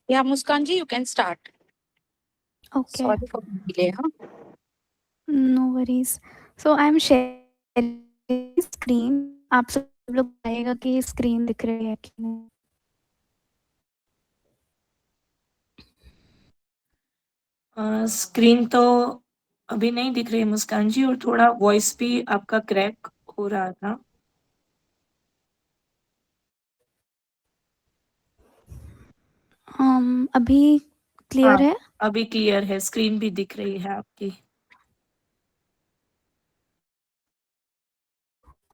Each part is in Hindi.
Yeah, Muskan ji, you can start. Okay, Sorry for the delay, huh? no worries. So I'm sharing screen. आप सब लोग बताइएगा कि स्क्रीन दिख रही है कि नहीं। स्क्रीन तो अभी नहीं दिख रही मुस्कान जी, और थोड़ा वॉइस भी आपका क्रैक हो रहा था। अभी क्लियर हाँ, है? अभी क्लियर है, स्क्रीन भी दिख रही है आपकी।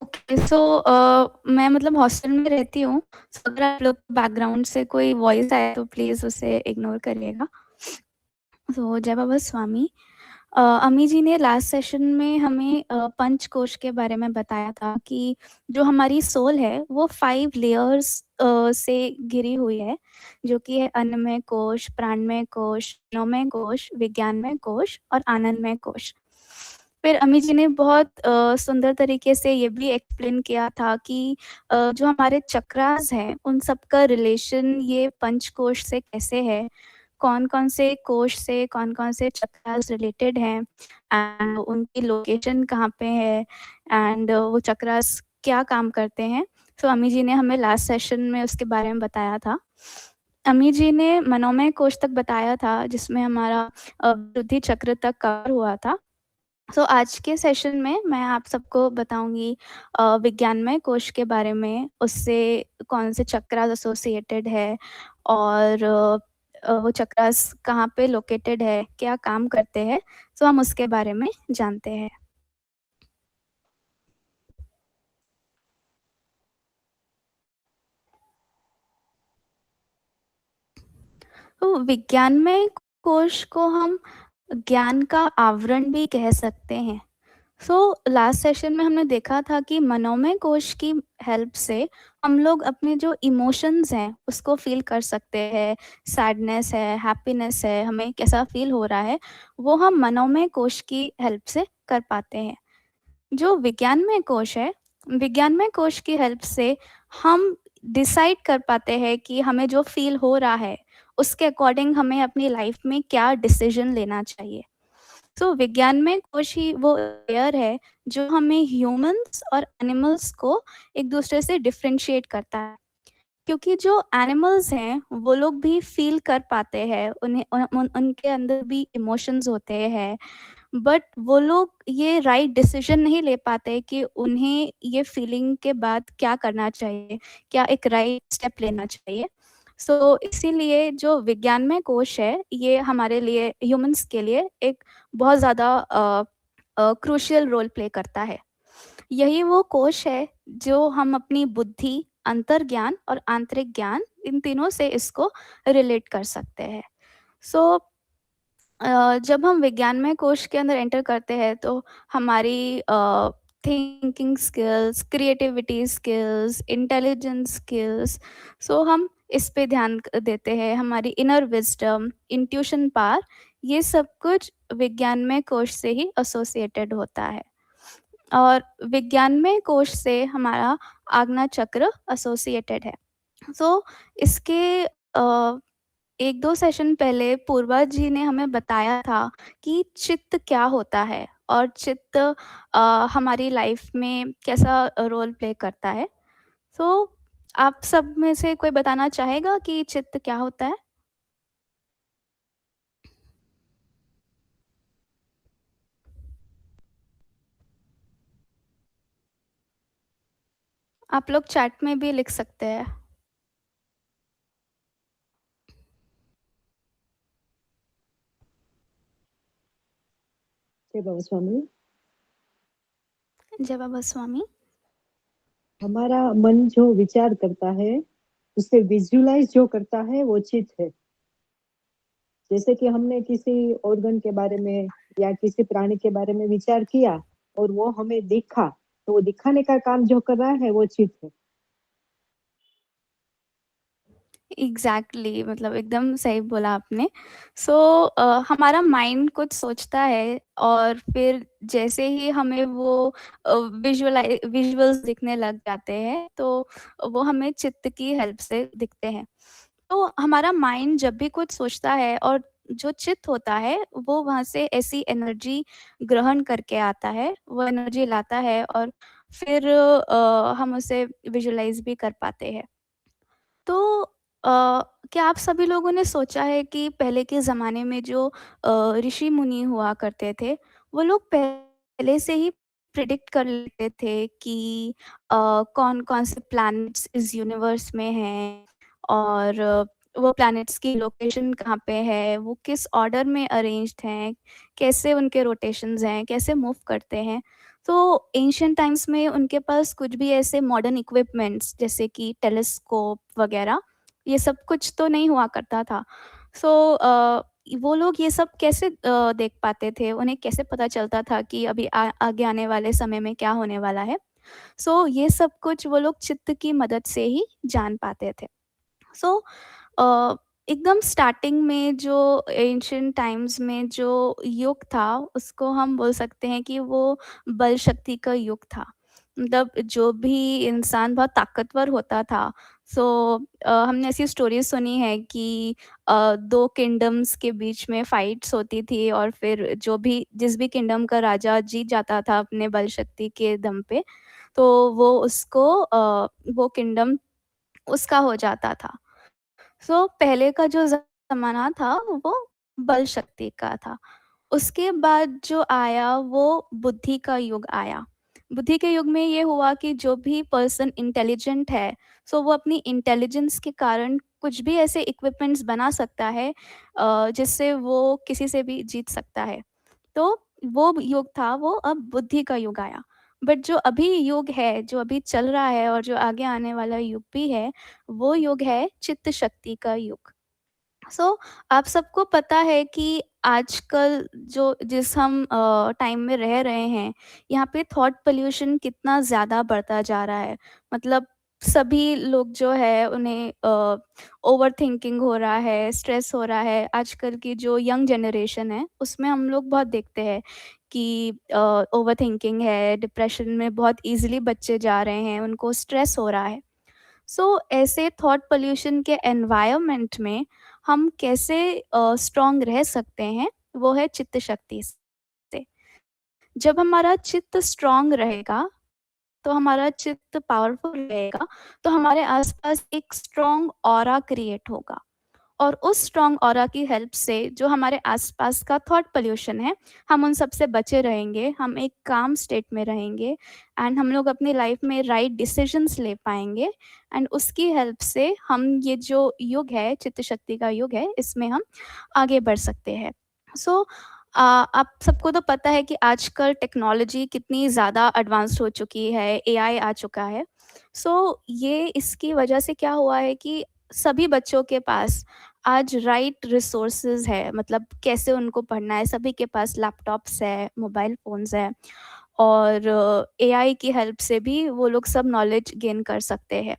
ओके, सो मैं मतलब हॉस्टल में रहती हूँ, सो अगर आप लोग बैकग्राउंड से कोई वॉइस आए तो प्लीज़ उसे इग्नोर करिएगा। सो जय बाबा स्वामी। अमी जी ने लास्ट सेशन में हमें पंचकोश के बारे में बताया था कि जो हमारी सोल है वो 5 लेयर्स से घिरी हुई है, जो कि है अन्नमय कोश, प्राणमय कोश, मनोमय कोश, विज्ञानमय कोश और आनंदमय कोश। फिर अमी जी ने बहुत सुंदर तरीके से ये भी एक्सप्लेन किया था कि जो हमारे चक्रास हैं उन सब का रिलेशन ये पंचकोश से कैसे है, कौन-कौन से कोश से कौन-कौन से चक्रास रिलेटेड हैं एंड उनकी लोकेशन कहाँ पे है एंड वो चक्रास क्या काम करते हैं। सो अमी जी ने हमें लास्ट सेशन में उसके बारे में बताया था। अमी जी ने मनोमय कोश तक बताया था जिसमें हमारा विशुद्धि चक्र तक कवर हुआ था। सो आज के सेशन में मैं आप सबको बताऊँगी विज्ञानमय कोश के बारे में, उससे कौन से चक्रास एसोसिएटेड है और वो चक्रास कहाँ पे लोकेटेड है, क्या काम करते हैं, सो हम उसके बारे में जानते हैं। तो विज्ञानमय कोश को हम ज्ञान का आवरण भी कह सकते हैं। सो लास्ट सेशन में हमने देखा था कि मनोमय कोश की हेल्प से हम लोग अपने जो इमोशंस हैं उसको फील कर सकते हैं। सैडनेस है, हैप्पीनेस है, हमें कैसा फील हो रहा है, वो हम मनोमय कोश की हेल्प से कर पाते हैं। जो विज्ञानमय कोश है, विज्ञानमय कोश की हेल्प से हम डिसाइड कर पाते हैं कि हमें जो फील हो रहा है उसके अकॉर्डिंग हमें अपनी लाइफ में क्या डिसीजन लेना चाहिए। तो विज्ञान में कोश ही वो लेयर है जो हमें ह्यूमंस और एनिमल्स को एक दूसरे से डिफरेंशिएट करता है, क्योंकि जो एनिमल्स हैं वो लोग भी फील कर पाते हैं, उनके अंदर भी इमोशंस होते हैं, बट वो लोग ये राइट डिसीजन नहीं ले पाते कि उन्हें ये फीलिंग के बाद क्या करना चाहिए, क्या एक राइट स्टेप लेना चाहिए। सो इसीलिए जो विज्ञानमय कोश है ये हमारे लिए, ह्यूमंस के लिए एक बहुत ज़्यादा क्रूशियल रोल प्ले करता है। यही वो कोश है जो हम अपनी बुद्धि, अंतर्ज्ञान और आंतरिक ज्ञान, इन तीनों से इसको रिलेट कर सकते हैं। सो जब हम विज्ञानमय कोश के अंदर एंटर करते हैं तो हमारी thinking skills, creativity skills, intelligence skills, so हम इस पे ध्यान देते हैं। हमारी इनर विजडम, इंट्यूशन पावर, ये सब कुछ विज्ञानमय कोश से ही एसोसिएटेड होता है। और विज्ञानमय कोश से हमारा आज्ञा चक्र एसोसिएटेड है। सो इसके 1-2 सेशन पहले पूर्वा जी ने हमें बताया था कि चित्त क्या होता है और चित्त हमारी लाइफ में कैसा रोल प्ले करता है। सो आप सब में से कोई बताना चाहेगा कि चित्त क्या होता है? आप लोग चैट में भी लिख सकते हैं। जय बाबा स्वामी। जय बाबा स्वामी। हमारा मन जो विचार करता है उसे विजुलाइज जो करता है वो चित्त है। जैसे कि हमने किसी ऑर्गन के बारे में या किसी प्राणी के बारे में विचार किया और वो हमें दिखा, तो वो दिखाने का काम जो कर रहा है वो चित्त है। एग्जैक्टली, मतलब एकदम सही बोला आपने। सो हमारा माइंड कुछ सोचता है और फिर जैसे ही हमें वो विजुअल्स दिखने लग जाते हैं तो वो हमें चित्त की हेल्प से दिखते हैं। तो हमारा माइंड जब भी कुछ सोचता है और जो चित्त होता है वो वहाँ से ऐसी एनर्जी ग्रहण करके आता है, वो एनर्जी लाता है और फिर हम उसे विजुलाइज़ भी कर पाते हैं। तो क्या आप सभी लोगों ने सोचा है कि पहले के ज़माने में जो ऋषि मुनि हुआ करते थे, वो लोग पहले से ही प्रिडिक्ट कर लेते थे कि कौन-कौन से प्लैनेट्स इस यूनिवर्स में हैं और वो प्लैनेट्स की लोकेशन कहाँ पे है, वो किस ऑर्डर में अरेंज्ड हैं, कैसे उनके रोटेशंस हैं, कैसे मूव करते हैं। तो एंशिएंट टाइम्स में उनके पास कुछ भी ऐसे मॉडर्न इक्विपमेंट्स जैसे कि टेलीस्कोप वगैरह, ये सब कुछ तो नहीं हुआ करता था। सो वो लोग ये सब कैसे देख पाते थे? उन्हें कैसे पता चलता था कि अभी आगे आने वाले समय में क्या होने वाला है? सो ये सब कुछ वो लोग चित्त की मदद से ही जान पाते थे। सो अ, एकदम स्टार्टिंग में जो एंशिएंट टाइम्स में जो युग था, उसको हम बोल सकते हैं कि वो बल शक्ति का युग था। मतलब जो भी इंसान बहुत ताकतवर होता था, सो हमने ऐसी स्टोरीज़ सुनी है कि 2 किंगडम्स के बीच में फाइट्स होती थी और फिर जिस भी किंगडम का राजा जीत जाता था अपने बल शक्ति के दम पे, तो वो किंगडम उसका हो जाता था। सो पहले का जो ज़माना था वो बल शक्ति का था। उसके बाद जो आया वो बुद्धि का युग आया। बुद्धि के युग में ये हुआ कि जो भी पर्सन इंटेलिजेंट है, सो वो अपनी इंटेलिजेंस के कारण कुछ भी ऐसे इक्विपमेंट्स बना सकता है जिससे वो किसी से भी जीत सकता है। तो वो युग था, वो अब बुद्धि का युग आया। बट जो अभी युग है, जो अभी चल रहा है और जो आगे आने वाला युग भी है, वो युग है चित्त शक्ति का युग। सो आप सबको पता है कि आजकल जो जिस हम टाइम में रह रहे हैं, यहाँ पे थॉट पोल्यूशन कितना ज़्यादा बढ़ता जा रहा है। मतलब सभी लोग जो है उन्हें ओवरथिंकिंग हो रहा है, स्ट्रेस हो रहा है। आजकल की जो यंग जनरेशन है, उसमें हम लोग बहुत देखते हैं कि ओवरथिंकिंग है, डिप्रेशन में बहुत ईज़िली बच्चे जा रहे हैं, उनको स्ट्रेस हो रहा है। सो ऐसे थॉट पोल्यूशन के एनवायरनमेंट में हम कैसे स्ट्रॉन्ग रह सकते हैं, वो है चित्त शक्ति से। जब हमारा चित्त स्ट्रॉन्ग रहेगा, तो हमारा चित्त पावरफुल रहेगा, तो हमारे आसपास एक स्ट्रॉन्ग ऑरा क्रिएट होगा। और उस स्ट्रॉन्ग ऑरा की हेल्प से जो हमारे आसपास का थॉट पोल्यूशन है, हम उन सब से बचे रहेंगे, हम एक काम स्टेट में रहेंगे एंड हम लोग अपनी लाइफ में राइट डिसीजंस ले पाएँगे एंड उसकी हेल्प से हम ये जो युग है, चित्त शक्ति का युग है, इसमें हम आगे बढ़ सकते हैं। सो आप सबको तो पता है कि आजकल टेक्नोलॉजी कितनी ज़्यादा एडवांस्ड हो चुकी है, एआई आ चुका है। सो ये इसकी वजह से क्या हुआ है कि सभी बच्चों के पास आज राइट रिसोर्सेज है, मतलब कैसे उनको पढ़ना है, सभी के पास लैपटॉप्स है, मोबाइल फ़ोन्स है और एआई की हेल्प से भी वो लोग सब नॉलेज गेन कर सकते हैं।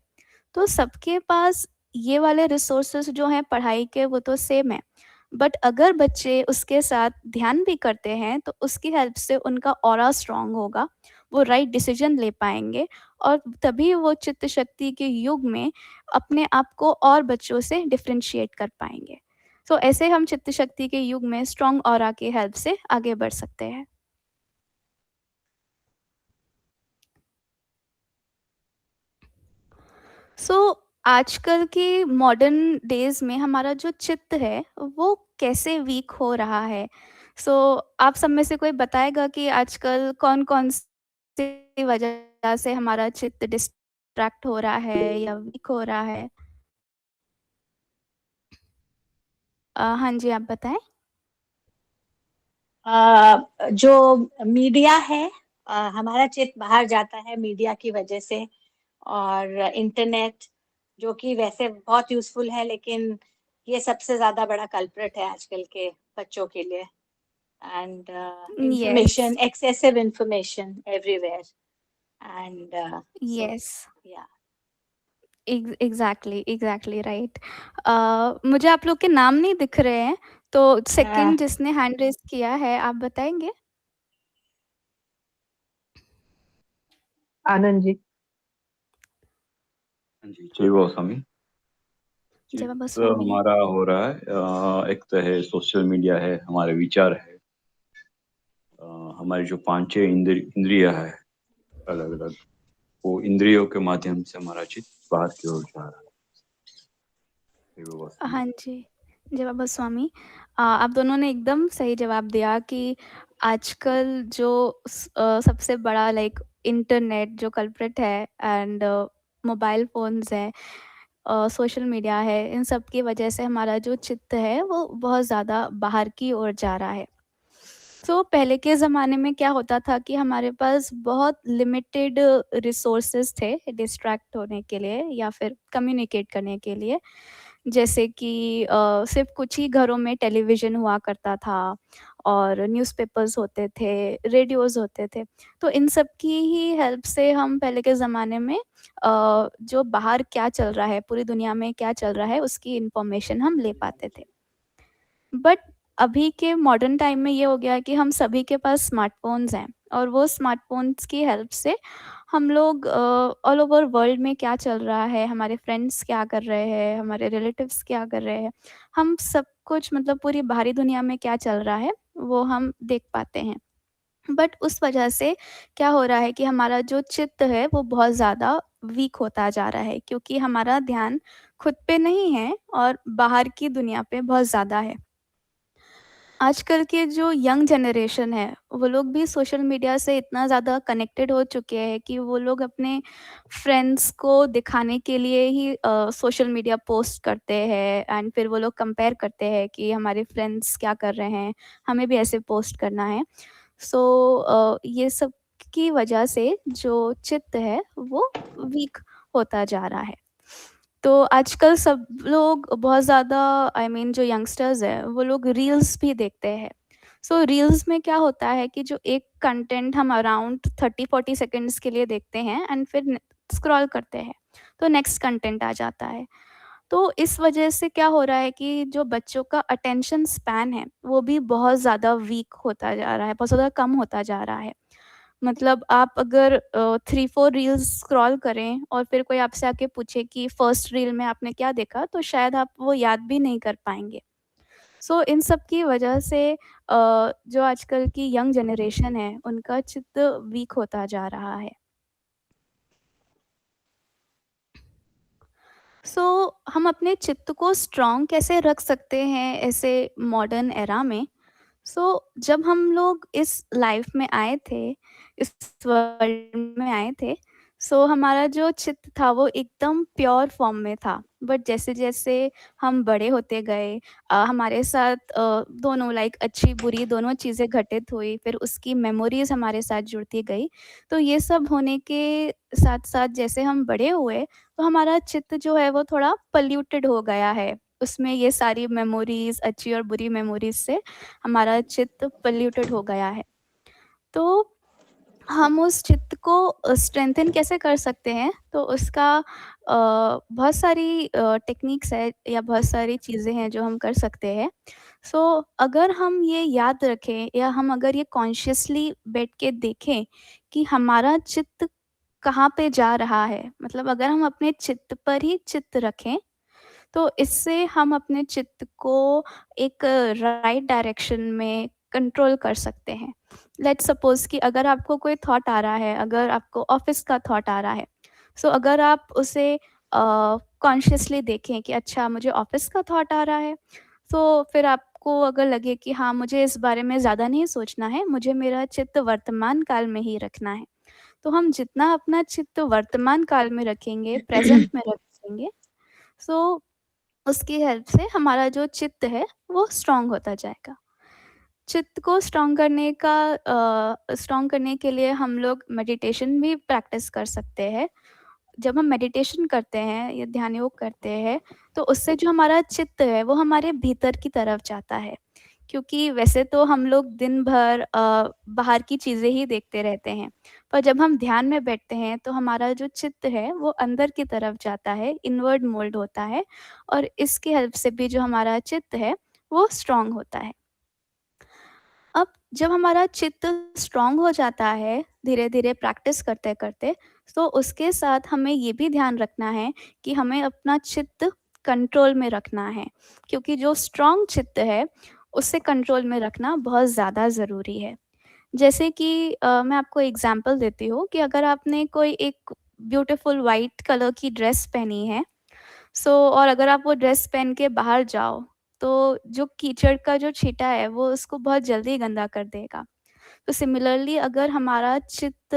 तो सबके पास ये वाले रिसोर्सेज जो हैं पढ़ाई के, वो तो सेम है। बट अगर बच्चे उसके साथ ध्यान भी करते हैं तो उसकी हेल्प से उनका ऑरा स्ट्रॉन्ग होगा, वो राइट डिसीजन ले पाएँगे और तभी वो चित्त शक्ति के युग में अपने आप को और बच्चों से डिफरेंशिएट कर पाएँगे। तो ऐसे हम चित्त शक्ति के युग में स्ट्रॉन्ग ऑरा की हेल्प से आगे बढ़ सकते हैं। सो आजकल के मॉडर्न डेज़ में हमारा जो चित्त है, वो कैसे वीक हो रहा है? सो आप सब में से कोई बताएगा कि आजकल कौन-कौन सी वजह से हमारा चित्त डिस्ट्रैक्ट हो रहा है या वीक हो रहा है? हाँ जी, आप बताएँ? जो मीडिया है, हमारा चित्त बाहर जाता है मीडिया की वजह से, और इंटरनेट जो कि वैसे बहुत यूजफुल है, लेकिन ये सबसे ज्यादा बड़ा कल्प्रिट है आजकल के बच्चों के लिए। And yes, information, excessive information everywhere, and so yes. Yeah. Exactly right. मुझे आप लोग के नाम नहीं दिख रहे हैं, तो सेकंड जिसने हैंड रेज़ किया है, आप बताएँगे? आनंद जी। हाँ जी, जय गौस्वामी। जय बाबा चित्त स्वामी। हमारा हो रहा है, एक तो है सोशल मीडिया है, हमारे विचार है, हमारी जो पांचों इंद्रिया है अलग अलग, वो इंद्रियों के माध्यम से हमारा चित्त बाहर की ओर जा रहा है। ये वो वस्तु हाँ जी, जय बाबा स्वामी। आप दोनों ने एकदम सही जवाब दिया कि आजकल जो सबसे बड़ा लाइक इंटरनेट जो कल्प्रिट है एंड मोबाइल फ़ोन्स हैं, सोशल मीडिया है, इन सब की वजह से हमारा जो चित्त है वो बहुत ज़्यादा बाहर की ओर जा रहा है। तो पहले के ज़माने में क्या होता था कि हमारे पास बहुत लिमिटेड रिसोर्सेज़ थे डिस्ट्रैक्ट होने के लिए या फिर कम्युनिकेट करने के लिए। जैसे कि सिर्फ़ कुछ ही घरों में टेलीविज़न हुआ करता था और न्यूज़पेपर्स होते थे, रेडियोज़ होते थे। तो इन सब की ही हेल्प से हम पहले के ज़माने में जो बाहर क्या चल रहा है, पूरी दुनिया में क्या चल रहा है, उसकी इन्फॉर्मेशन हम ले पाते थे। बट अभी के मॉडर्न टाइम में ये हो गया है कि हम सभी के पास स्मार्टफ़ोन्स हैं और वो स्मार्टफ़ोन्स की हेल्प से हम लोग ऑल ओवर वर्ल्ड में क्या चल रहा है, हमारे फ्रेंड्स क्या कर रहे हैं, हमारे रिलेटिव्स क्या कर रहे हैं, हम सब कुछ मतलब पूरी बाहरी दुनिया में क्या चल रहा है, वो हम देख पाते हैं। बट उस वजह से क्या हो रहा है कि हमारा जो चित्त है वो बहुत ज़्यादा वीक होता जा रहा है क्योंकि हमारा ध्यान खुद पे नहीं है और बाहर की दुनिया पे बहुत ज़्यादा है। आजकल के जो यंग जनरेशन है, वो लोग भी सोशल मीडिया से इतना ज़्यादा कनेक्टेड हो चुके हैं कि वो लोग अपने फ्रेंड्स को दिखाने के लिए ही सोशल मीडिया पोस्ट करते हैं एंड फिर वो लोग कंपेयर करते हैं कि हमारे फ्रेंड्स क्या कर रहे हैं, हमें भी ऐसे पोस्ट करना है। सो ये सब की वजह से जो चित्त है, वो वीक होता जा रहा है। तो आजकल सब लोग बहुत ज़्यादा जो यंगस्टर्स हैं, वो लोग रील्स भी देखते हैं। सो रील्स में क्या होता है कि जो एक कंटेंट हम अराउंड 30-40 सेकंड्स के लिए देखते हैं एंड फिर न स्क्रॉल करते हैं, तो नेक्स्ट कंटेंट आ जाता है। तो इस वजह से क्या हो रहा है कि जो बच्चों का अटेंशन स्पैन है, वो भी बहुत ज़्यादा वीक होता जा रहा है, बहुत ज़्यादा कम होता जा रहा है। मतलब आप अगर 3-4 रील्स स्क्रॉल करें और फिर कोई आपसे आके पूछे कि फर्स्ट रील में आपने क्या देखा, तो शायद आप वो याद भी नहीं कर पाएँगे। सो इन सब की वजह से जो आजकल की यंग जनरेशन है, उनका चित्त वीक होता जा रहा है। सो हम अपने चित्त को स्ट्रॉन्ग कैसे रख सकते हैं ऐसे मॉडर्न एरा में? जब हम लोग इस लाइफ में आए थे, इस वर्ल्ड में आए थे, हमारा जो चित्त था वो एकदम प्योर फॉर्म में था। बट जैसे-जैसे हम बड़े होते गए हमारे साथ दोनों लाइक अच्छी-बुरी दोनों चीज़ें घटित हुई, फिर उसकी मेमोरीज़ हमारे साथ जुड़ती गई। तो ये सब होने के साथ-साथ जैसे हम बड़े हुए, तो हमारा चित्त जो है वो थोड़ा पॉल्यूटेड हो गया है। उसमें ये सारी मेमोरीज़ अच्छी और बुरी मेमोरीज़ से हमारा चित्त पॉल्यूटेड हो गया है। तो हम उस चित्त को स्ट्रेंथन कैसे कर सकते हैं? तो उसका बहुत सारी टेक्निक्स है या बहुत सारी चीज़ें हैं जो हम कर सकते हैं। अगर हम ये याद रखें या हम अगर ये कॉन्शियसली बैठ के देखें कि हमारा चित्त कहाँ पे जा रहा है, मतलब अगर हम अपने चित्त पर ही चित्त रखें तो इससे हम अपने चित्त को एक राइट डायरेक्शन में कंट्रोल कर सकते हैं। लेट्स सपोज़ कि अगर आपको कोई थॉट आ रहा है, अगर आपको ऑफ़िस का थॉट आ रहा है, अगर आप उसे कॉन्शियसली देखें कि अच्छा मुझे ऑफ़िस का थॉट आ रहा है, फिर आपको अगर लगे कि हाँ, मुझे इस बारे में ज़्यादा नहीं सोचना है, मुझे मेरा चित्त वर्तमान काल में ही रखना है। तो हम जितना अपना चित्त वर्तमान काल में रखेंगे, प्रेज़ेंट में रखेंगे, सो उसकी हेल्प से हमारा जो चित्त है वो स्ट्रॉन्ग होता जाएगा। चित्त को स्ट्रॉन्ग करने के लिए हम लोग मेडिटेशन भी प्रैक्टिस कर सकते हैं। जब हम मेडिटेशन करते हैं या ध्यान योग करते हैं, तो उससे जो हमारा चित्त है वो हमारे भीतर की तरफ जाता है। क्योंकि वैसे तो हम लोग दिन भर बाहर की चीज़ें ही देखते रहते हैं, पर जब हम ध्यान में बैठते हैं तो हमारा जो चित्त है वो अंदर की तरफ जाता है, इनवर्ड मोल्ड होता है और इसकी हेल्प से भी जो हमारा चित्त है वो स्ट्रॉन्ग होता है। अब जब हमारा चित्त स्ट्रॉन्ग हो जाता है धीरे-धीरे प्रैक्टिस करते-करते, तो उसके साथ हमें ये भी ध्यान रखना है कि हमें अपना चित्त कंट्रोल में रखना है, क्योंकि जो स्ट्रॉन्ग चित्त है उसे कंट्रोल में रखना बहुत ज़्यादा ज़रूरी है। जैसे कि मैं आपको एग्जांपल देती हूँ कि अगर आपने कोई एक ब्यूटीफुल वाइट कलर की ड्रेस पहनी है, सो और अगर आप वो ड्रेस पहन के बाहर जाओ, तो जो कीचड़ का जो छींटा है वो उसको बहुत जल्दी गंदा कर देगा। तो सिमिलरली अगर हमारा चित्त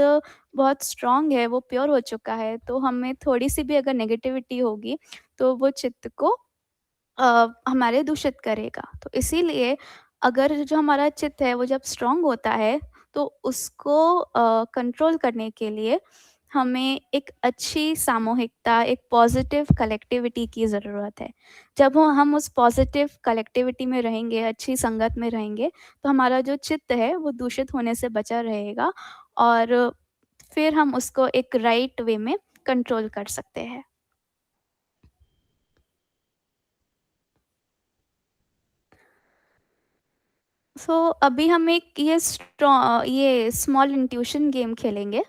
बहुत स्ट्रॉन्ग है, वो प्योर हो चुका है, तो हमें थोड़ी-सी भी अगर नेगेटिविटी होगी, तो वो चित्त को हमारे दूषित करेगा। तो इसीलिए अगर जो हमारा चित्त है वो जब स्ट्रॉन्ग होता है, तो उसको कंट्रोल करने के लिए हमें एक अच्छी सामूहिकता, एक पॉजिटिव कलेक्टिविटी की ज़रूरत है। जब वो हम उस पॉजिटिव कलेक्टिविटी में रहेंगे, अच्छी संगत में रहेंगे, तो हमारा जो चित्त है वो दूषित होने से बचा रहेगा और फिर हम उसको एक राइट वे में कंट्रोल कर सकते हैं। सो अभी हम एक ये स्मॉल इंट्यूशन गेम खेलेंगे।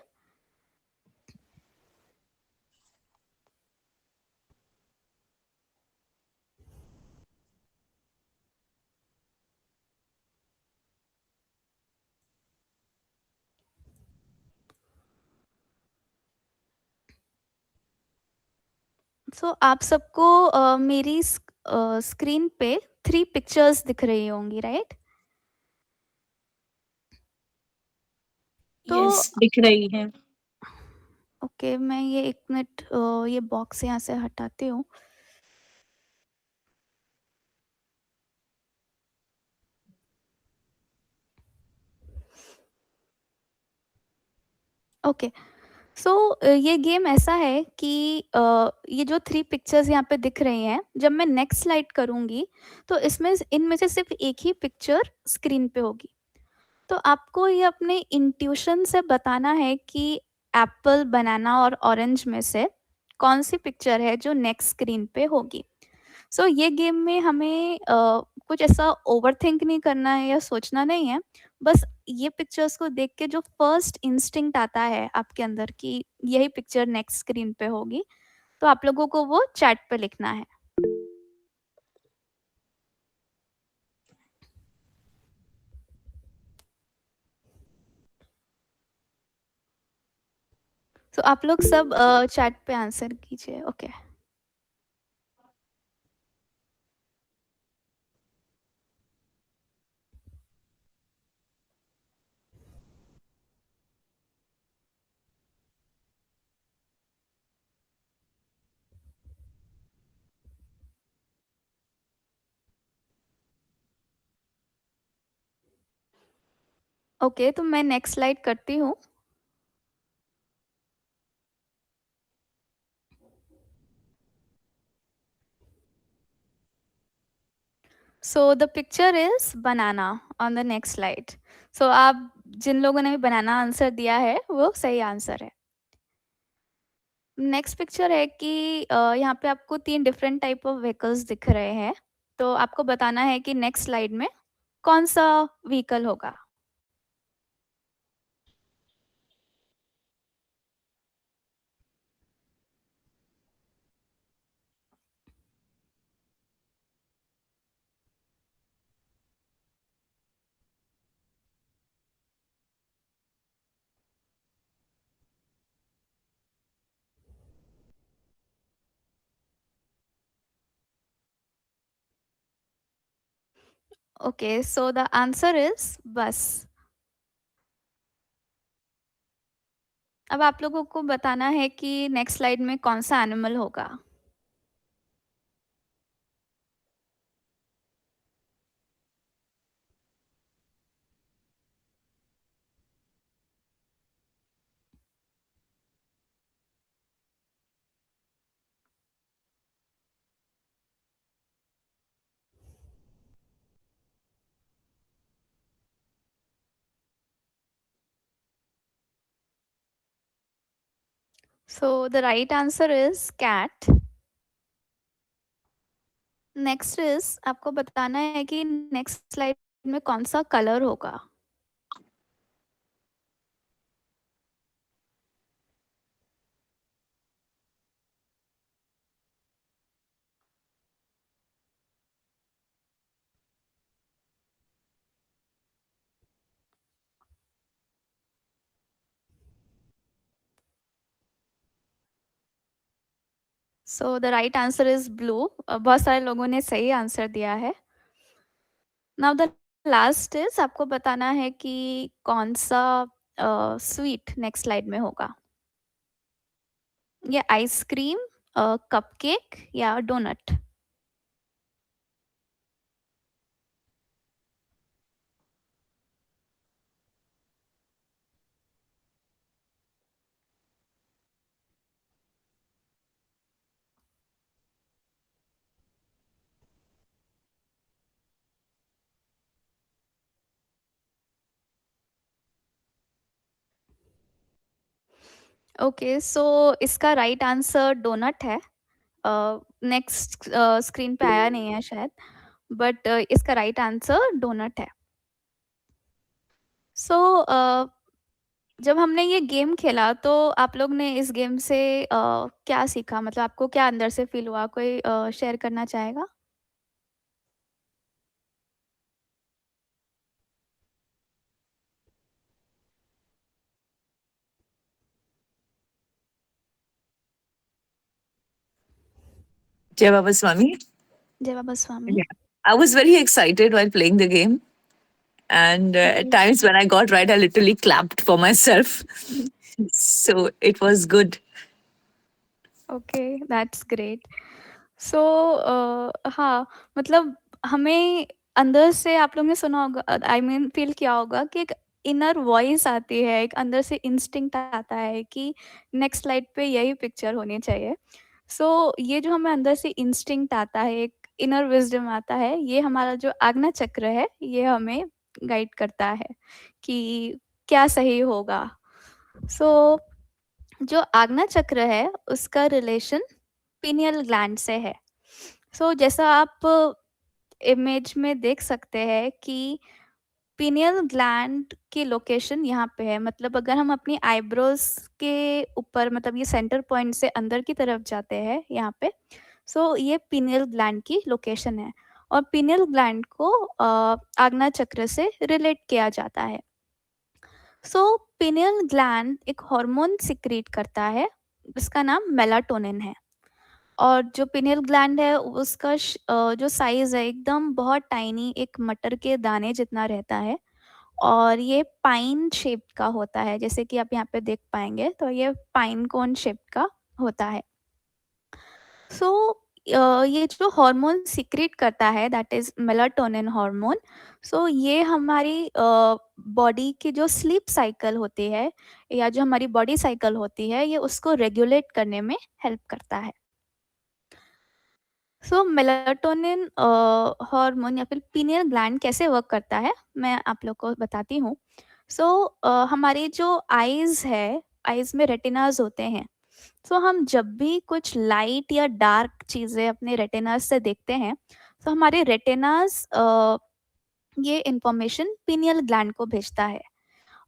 सो आप सबको मेरी स्क्रीन पे 3 पिक्चर्स दिख रही होंगी, राइट? तो यस, दिख रही है। ओके, मैं ये 1 मिनट ये बॉक्स यहाँ से हटाती हूँ। ओके, सो ये गेम ऐसा है कि ये जो 3 पिक्चर्स यहाँ पे दिख रही हैं, जब मैं नेक्स्ट स्लाइड करूँगी, तो इसमें इनमें से सिर्फ़ एक ही पिक्चर स्क्रीन पे होगी। तो आपको ये अपने इंट्यूशन से बताना है कि एप्पल, बनाना और ऑरेंज में से कौन-सी पिक्चर है जो नेक्स्ट स्क्रीन पे होगी। सो ये गेम में हमें कुछ ऐसा ओवरथिंक नहीं करना है या सोचना नहीं है। बस ये पिक्चर्स को देख के जो फर्स्ट इंस्टिंक्ट आता है आपके अंदर कि यही पिक्चर नेक्स्ट स्क्रीन पे होगी, तो आप लोगों को वो चैट पे लिखना है। तो आप लोग सब चैट पे आंसर कीजिए। ओके। ओके, तो मैं नेक्स्ट स्लाइड करती हूँ। So the picture is banana on the next slide. So आप जिन लोगों ने भी बनाना आंसर दिया है वो सही आंसर है। नेक्स्ट पिक्चर है कि यहाँ पे आपको 3 डिफरेंट टाइप ऑफ व्हीकल्स दिख रहे हैं, तो आपको बताना है कि नेक्स्ट स्लाइड में कौन सा व्हीकल होगा। Okay, so the answer is बस। अब आप लोगों को बताना है कि नेक्स्ट स्लाइड में कौन सा एनिमल होगा। So the right answer is cat. Next is आपको बताना है कि नेक्स्ट स्लाइड में कौन सा कलर होगा। So the right answer is blue. बहुत सारे लोगों ने सही आंसर दिया है। नाउ द लास्ट इज आपको बताना है कि कौन सा स्वीट नेक्स्ट स्लाइड में होगा। ये आइसक्रीम, कपकेक या डोनट। ओके, सो इसका राइट आंसर डोनट है। नेक्स्ट स्क्रीन पे आया नहीं है शायद, बट इसका राइट आंसर डोनट है। सो जब हमने ये गेम खेला तो आप लोग ने इस गेम से क्या सीखा? मतलब आपको क्या अंदर से फील हुआ? कोई शेयर करना चाहेगा? Jai Baba Swami. जय बाबा स्वामी। Yeah. I was very excited while playing the game. And at times when I got right, I literally clapped for myself. So it was good. Okay, that's great. So हाँ, मतलब हमें अंदर से आप लोग ने सुना होगा, आई मीन फील किया होगा कि एक इनर वॉइस आती है, एक अंदर से इंस्टिंक्ट आता है कि नेक्स्ट स्लाइड पे यही पिक्चर होनी चाहिए। सो ये जो हमें अंदर से इंस्टिंक्ट आता है, एक इनर विजडम आता है, ये हमारा जो आज्ञा चक्र है, ये हमें गाइड करता है कि क्या सही होगा। सो जो आज्ञा चक्र है उसका रिलेशन पीनियल ग्लैंड से है। सो जैसा आप इमेज में देख सकते हैं कि पीनियल ग्लैंड की लोकेशन यहाँ पे है। मतलब अगर हम अपनी आईब्रोज के ऊपर, मतलब ये सेंटर पॉइंट से अंदर की तरफ जाते हैं यहाँ पे, सो ये पीनियल ग्लैंड की लोकेशन है। और पीनियल ग्लैंड को आज्ञा चक्र से रिलेट किया जाता है। सो पिनियल ग्लैंड एक हार्मोन सिक्रीट करता है, इसका नाम मेलाटोनिन है। और जो पिनियल ग्लैंड है उसका जो साइज है एकदम बहुत टाइनी, एक मटर के दाने जितना रहता है। और ये पाइन शेप का होता है, जैसे कि आप यहाँ पे देख पाएंगे, तो ये पाइन कोन शेप का होता है। सो ये जो हार्मोन सिक्रीट करता है, दैट इज मेलाटोनिन हार्मोन। सो ये हमारी बॉडी की जो स्लीप साइकिल होती है, या जो हमारी बॉडी साइकिल होती है, ये उसको रेगुलेट करने में हेल्प करता है। सो मेलाटोनिन हार्मोन या फिर पीनियल ग्लैंड कैसे वर्क करता है, मैं आप लोग को बताती हूँ। सो हमारी जो आईज है, आईज में रेटिनाज होते हैं। सो हम जब भी कुछ लाइट या डार्क चीज़ें अपने रेटिनास से देखते हैं, तो हमारे रेटिनास ये इंफॉर्मेशन पीनियल ग्लैंड को भेजता है।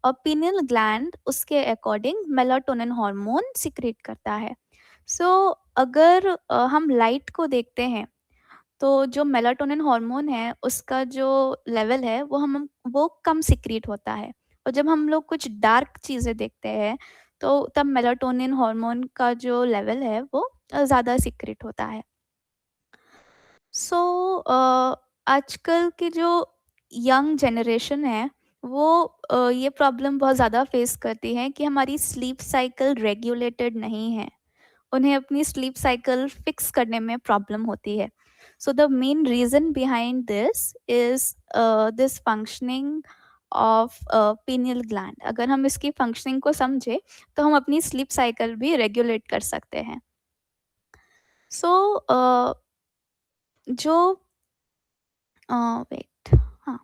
और पीनियल ग्लैंड उसके अकॉर्डिंग मेलाटोनिन हार्मोन सिक्रीट करता है। सो अगर हम लाइट को देखते हैं, तो जो मेलाटोनिन हार्मोन है उसका जो लेवल है वो कम सिक्रीट होता है। और जब हम लोग कुछ डार्क चीज़ें देखते हैं, तो तब मेलाटोनिन हार्मोन का जो लेवल है वो ज़्यादा सिक्रीट होता है। सो आजकल की जो यंग जनरेशन है, वो ये प्रॉब्लम बहुत ज़्यादा फेस करती है कि हमारी स्लीप साइकिल रेगुलेटेड नहीं है। उन्हें अपनी स्लीप साइकिल फिक्स करने में प्रॉब्लम होती है। So the main reason behind this is this functioning of pineal gland. अगर हम इसकी फंक्शनिंग को समझे, तो हम अपनी स्लीप साइकिल भी रेगुलेट कर सकते हैं। सो जो वेट हाँ,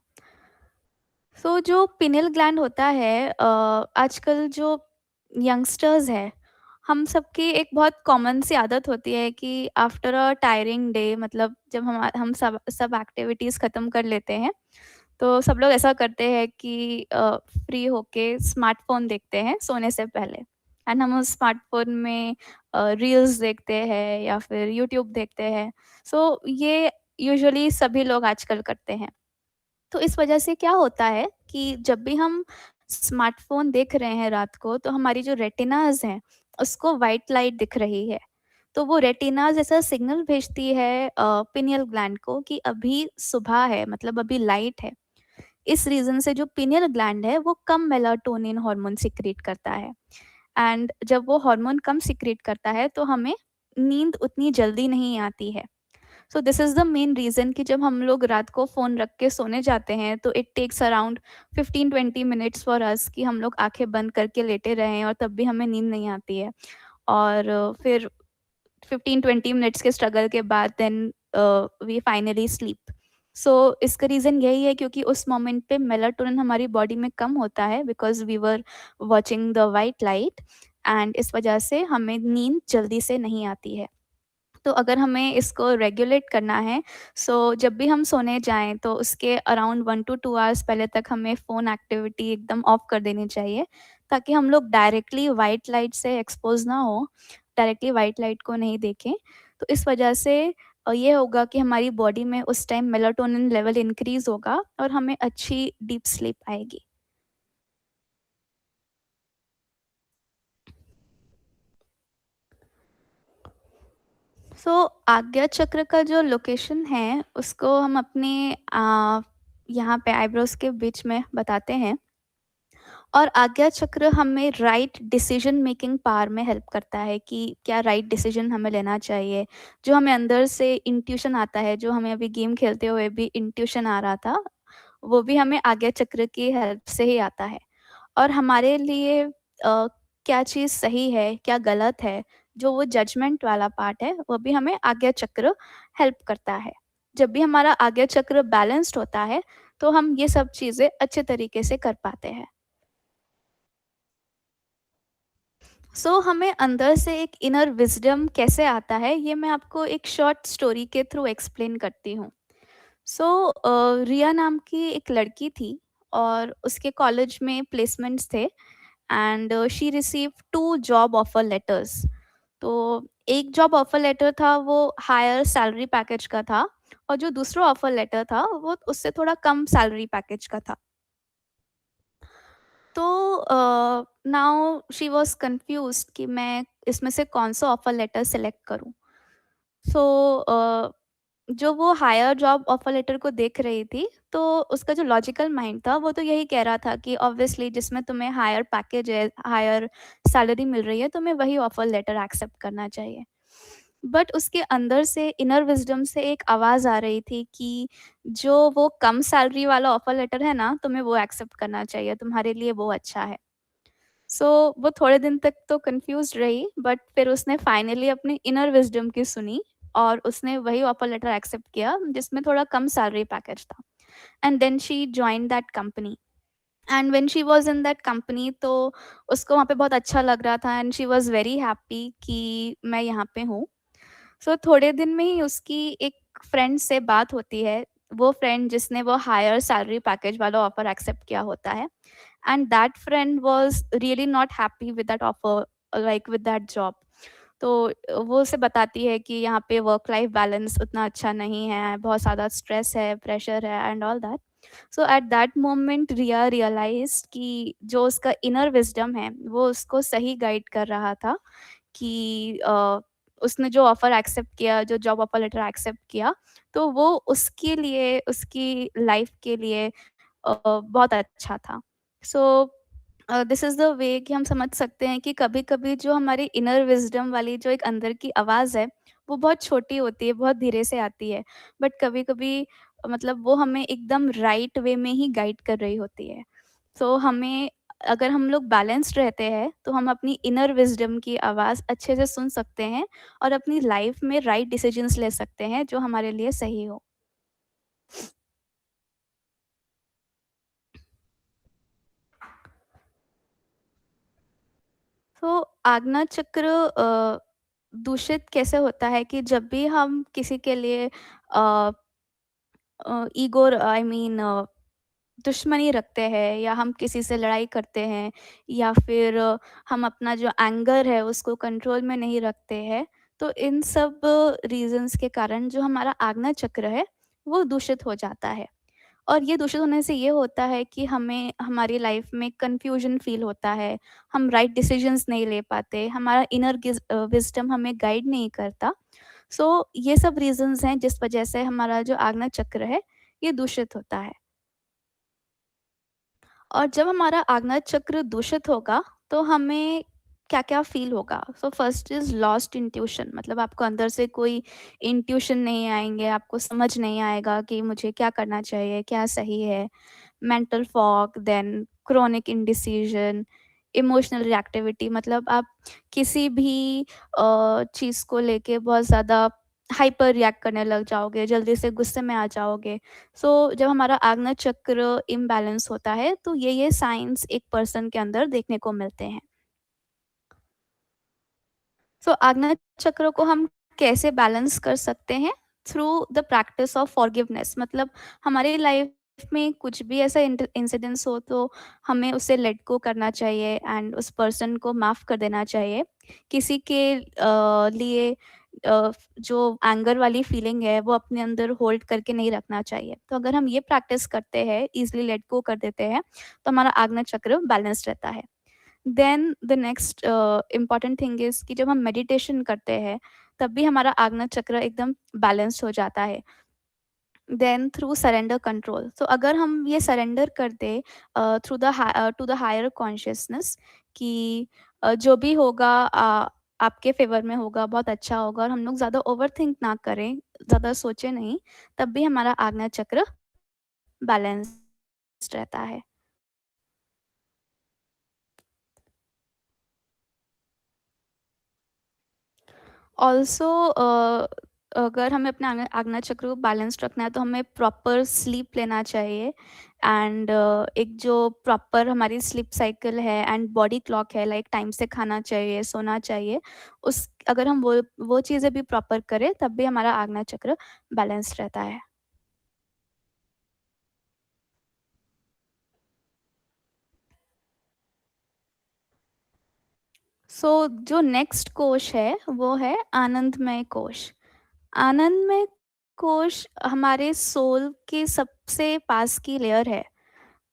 सो जो पिनियल ग्लैंड होता है, आजकल जो यंगस्टर्स है, हम सबकी एक बहुत कॉमन सी आदत होती है कि आफ्टर अ टायरिंग डे, मतलब जब हम सब एक्टिविटीज़ ख़त्म कर लेते हैं, तो सब लोग ऐसा करते हैं कि फ्री होके स्मार्टफ़ोन देखते हैं सोने से पहले। एंड हम उस स्मार्टफ़ोन में रील्स देखते हैं या फिर यूट्यूब देखते हैं। सो ये यूजुअली सभी लोग आजकल करते हैं। तो इस वजह से क्या होता है कि जब भी हम स्मार्टफ़ोन देख रहे हैं रात को, तो हमारी जो रेटिनाज़ हैं, उसको वाइट लाइट दिख रही है। तो वो रेटिना जैसा सिग्नल भेजती है पिनियल ग्लैंड को कि अभी सुबह है, मतलब अभी लाइट है। इस रीज़न से जो पिनियल ग्लैंड है वो कम मेलाटोनिन हार्मोन सिक्रीट करता है, एंड जब वो हार्मोन कम सिक्रीट करता है तो हमें नींद उतनी जल्दी नहीं आती है। So this is the main reason कि जब हम लोग रात को फ़ोन रख के सोने जाते हैं तो it takes around 15-20 minutes for us कि हम लोग आँखें बंद करके लेटे रहें और तब भी हमें नींद नहीं आती है। और फिर 15-20 मिनट्स के स्ट्रगल के बाद देन वी फाइनली स्लीप। सो इसका रीज़न यही है क्योंकि उस मोमेंट पे मेलाटोनिन हमारी बॉडी में कम होता है because we were watching the white light, and इस वजह से हमें नींद जल्दी से नहीं आती है। तो अगर हमें इसको रेगुलेट करना है, सो जब भी हम सोने जाएँ तो उसके अराउंड 1 टू 2 आवर्स पहले तक हमें फ़ोन एक्टिविटी एकदम ऑफ कर देनी चाहिए, ताकि हम लोग डायरेक्टली व्हाइट लाइट से एक्सपोज़ ना हो, डायरेक्टली व्हाइट लाइट को नहीं देखें। तो इस वजह से ये होगा कि हमारी बॉडी में उस टाइम मेलाटोनिन लेवल इंक्रीज़ होगा और हमें अच्छी डीप स्लीप आएगी। सो आज्ञा चक्र का जो लोकेशन है उसको हम अपने यहाँ पे आईब्रोज के बीच में बताते हैं, और आज्ञा चक्र हमें राइट डिसीजन मेकिंग पावर में हेल्प करता है कि क्या राइट डिसीजन हमें लेना चाहिए। जो हमें अंदर से इंट्यूशन आता है, जो हमें अभी गेम खेलते हुए भी इंट्यूशन आ रहा था, वो भी हमें आज्ञा चक्र की हेल्प से ही आता है। और हमारे लिए क्या चीज़ सही है, क्या गलत है, जो वो जजमेंट वाला पार्ट है, वो भी हमें आज्ञा चक्र हेल्प करता है। जब भी हमारा आज्ञा चक्र बैलेंस्ड होता है, तो हम ये सब चीज़ें अच्छे तरीके से कर पाते हैं। सो हमें अंदर से एक इनर विज़डम कैसे आता है, ये मैं आपको एक शॉर्ट स्टोरी के थ्रू एक्सप्लेन करती हूँ। सो रिया नाम की एक लड़की थी और उसके कॉलेज में प्लेसमेंट्स थे, and she receive 2 job offer letters. तो एक जॉब ऑफर लेटर था वो हायर सैलरी पैकेज का था, और जो दूसरा ऑफर लेटर था वो उससे थोड़ा कम सैलरी पैकेज का था। तो नाउ शी वाज़ कन्फ्यूज़्ड कि मैं इसमें से कौन-सा ऑफर लेटर सेलेक्ट करूँ। सो जो वो हायर जॉब ऑफर लेटर को देख रही थी, तो उसका जो लॉजिकल माइंड था, वो तो यही कह रहा था कि ऑब्वियसली जिसमें तुम्हें हायर पैकेज है, हायर सैलरी मिल रही है, तुम्हें वही ऑफर लेटर एक्सेप्ट करना चाहिए। बट उसके अंदर से इनर विज़डम से एक आवाज़ आ रही थी कि जो वो कम सैलरी वाला ऑफर लेटर है ना, तुम्हें वो एक्सेप्ट करना चाहिए, तुम्हारे लिए वो अच्छा है। सो वो थोड़े दिन तक तो कन्फ्यूज़्ड रही, बट फिर उसने फाइनली अपनी इनर विज़डम की सुनी और उसने वही ऑफर लेटर एक्सेप्ट किया जिसमें थोड़ा कम सैलरी पैकेज था, and then she joined that company. And when she was in that company, तो उसको वहाँ पे बहुत अच्छा लग रहा था, and she was very happy कि मैं यहाँ पे हूँ। सो थोड़े दिन में ही उसकी एक फ्रेंड से बात होती है, वो फ्रेंड जिसने वो हायर सैलरी पैकेज वाला ऑफर एक्सेप्ट किया होता है, and that friend was really not happy with that offer, like with that job. तो वो उसे बताती है कि यहाँ पे वर्क लाइफ बैलेंस उतना अच्छा नहीं है, बहुत ज़्यादा स्ट्रेस है, प्रेशर है and all that. So at that moment Riya realised कि जो उसका इनर विज़डम है, वो उसको सही गाइड कर रहा था कि उसने जो ऑफ़र एक्सेप्ट किया, जो जॉब ऑफ़र लेटर एक्सेप्ट किया, तो वो उसके लिए, उसकी लाइफ़ के लिए बहुत अच्छा था। So this is the way कि हम समझ सकते हैं कि कभी-कभी जो हमारी इनर विज़डम वाली जो एक अंदर की आवाज़ है, वो बहुत छोटी होती है, बहुत धीरे से आती है। बट कभी-कभी मतलब वो हमें एकदम राइट वे में ही गाइड कर रही होती है। सो हमें, अगर हम लोग बैलेंस्ड रहते हैं, तो हम अपनी इनर विज़डम की आवाज़ अच्छे से सुन सकते हैं और अपनी लाइफ़ में राइट डिसीजंस ले सकते हैं, जो हमारे लिए सही हो। तो आज्ञा चक्र दूषित कैसे होता है कि जब भी हम किसी के लिए ईगो, आई मीन दुश्मनी रखते हैं, या हम किसी से लड़ाई करते हैं, या फिर हम अपना जो एंगर है उसको कंट्रोल में नहीं रखते हैं, तो इन सब रीजंस के कारण जो हमारा आज्ञा चक्र है वो दूषित हो जाता है। और ये दूषित होने से ये होता है कि हमें हमारी लाइफ में कन्फ्यूजन फ़ील होता है, हम राइट डिसीजंस नहीं ले पाते, हमारा इनर विज़डम हमें गाइड नहीं करता। सो ये सब रीज़न्स हैं जिस वजह से हमारा जो आज्ञा चक्र है, ये दूषित होता है। और जब हमारा आज्ञा चक्र दूषित होगा, तो हमें क्या-क्या फ़ील होगा? So first is lost intuition, मतलब आपको अंदर से कोई इंट्यूशन नहीं आएँगे, आपको समझ नहीं आएगा कि मुझे क्या करना चाहिए, क्या सही है। Mental fog, then chronic indecision, emotional reactivity, मतलब आप किसी भी चीज़ को लेके बहुत ज़्यादा हाइपर रिएक्ट करने लग जाओगे, जल्दी से गुस्से में आ जाओगे। सो जब हमारा आज्ञा चक्र इम्बैलेंस होता है, तो ये साइंस एक पर्सन के अंदर देखने को मिलते हैं। सो आज्ञा चक्र को हम कैसे बैलेंस कर सकते हैं? Through the practice of forgiveness, मतलब हमारी लाइफ में कुछ भी ऐसा इंसिडेंस हो तो हमें उसे लेट गो करना चाहिए एंड उस पर्सन को माफ़ कर देना चाहिए। किसी के लिए जो एंगर वाली फीलिंग है वो अपने अंदर होल्ड करके नहीं रखना चाहिए। तो अगर हम ये प्रैक्टिस करते हैं, ईज़िली लेट गो कर देते हैं, तो हमारा आज्ञा चक्र बैलेंस्ड रहता है। Then the next important thing is कि जब हम मेडिटेशन करते हैं, तब भी हमारा आज्ञा चक्र एकदम बैलेंस्ड हो जाता है। देन थ्रू सरेंडर कंट्रोल, तो अगर हम ये सरेंडर कर दें through the to the higher consciousness कि जो भी होगा आपके फ़ेवर में होगा, बहुत अच्छा होगा, और हम लोग ज़्यादा ओवरथिंक ना करें, ज़्यादा सोचें नहीं, तब भी हमारा आज्ञा चक्र बैलेंस्ड रहता है। ऑल्सो अगर हमें अपना आज्ञा चक्र को बैलेंस्ड रखना है, तो हमें प्रॉपर स्लीप लेना चाहिए एंड एक जो प्रॉपर हमारी स्लीप साइकिल है एंड बॉडी क्लॉक है, लाइक टाइम से खाना चाहिए, सोना चाहिए, उस अगर हम वो चीज़ें भी प्रॉपर करें, तब भी हमारा आज्ञा चक्र बैलेंस्ड रहता है। सो जो नेक्स्ट कोश है, वो है आनंदमय कोश। आनंदमय कोश हमारे सोल के सबसे पास की लेयर है।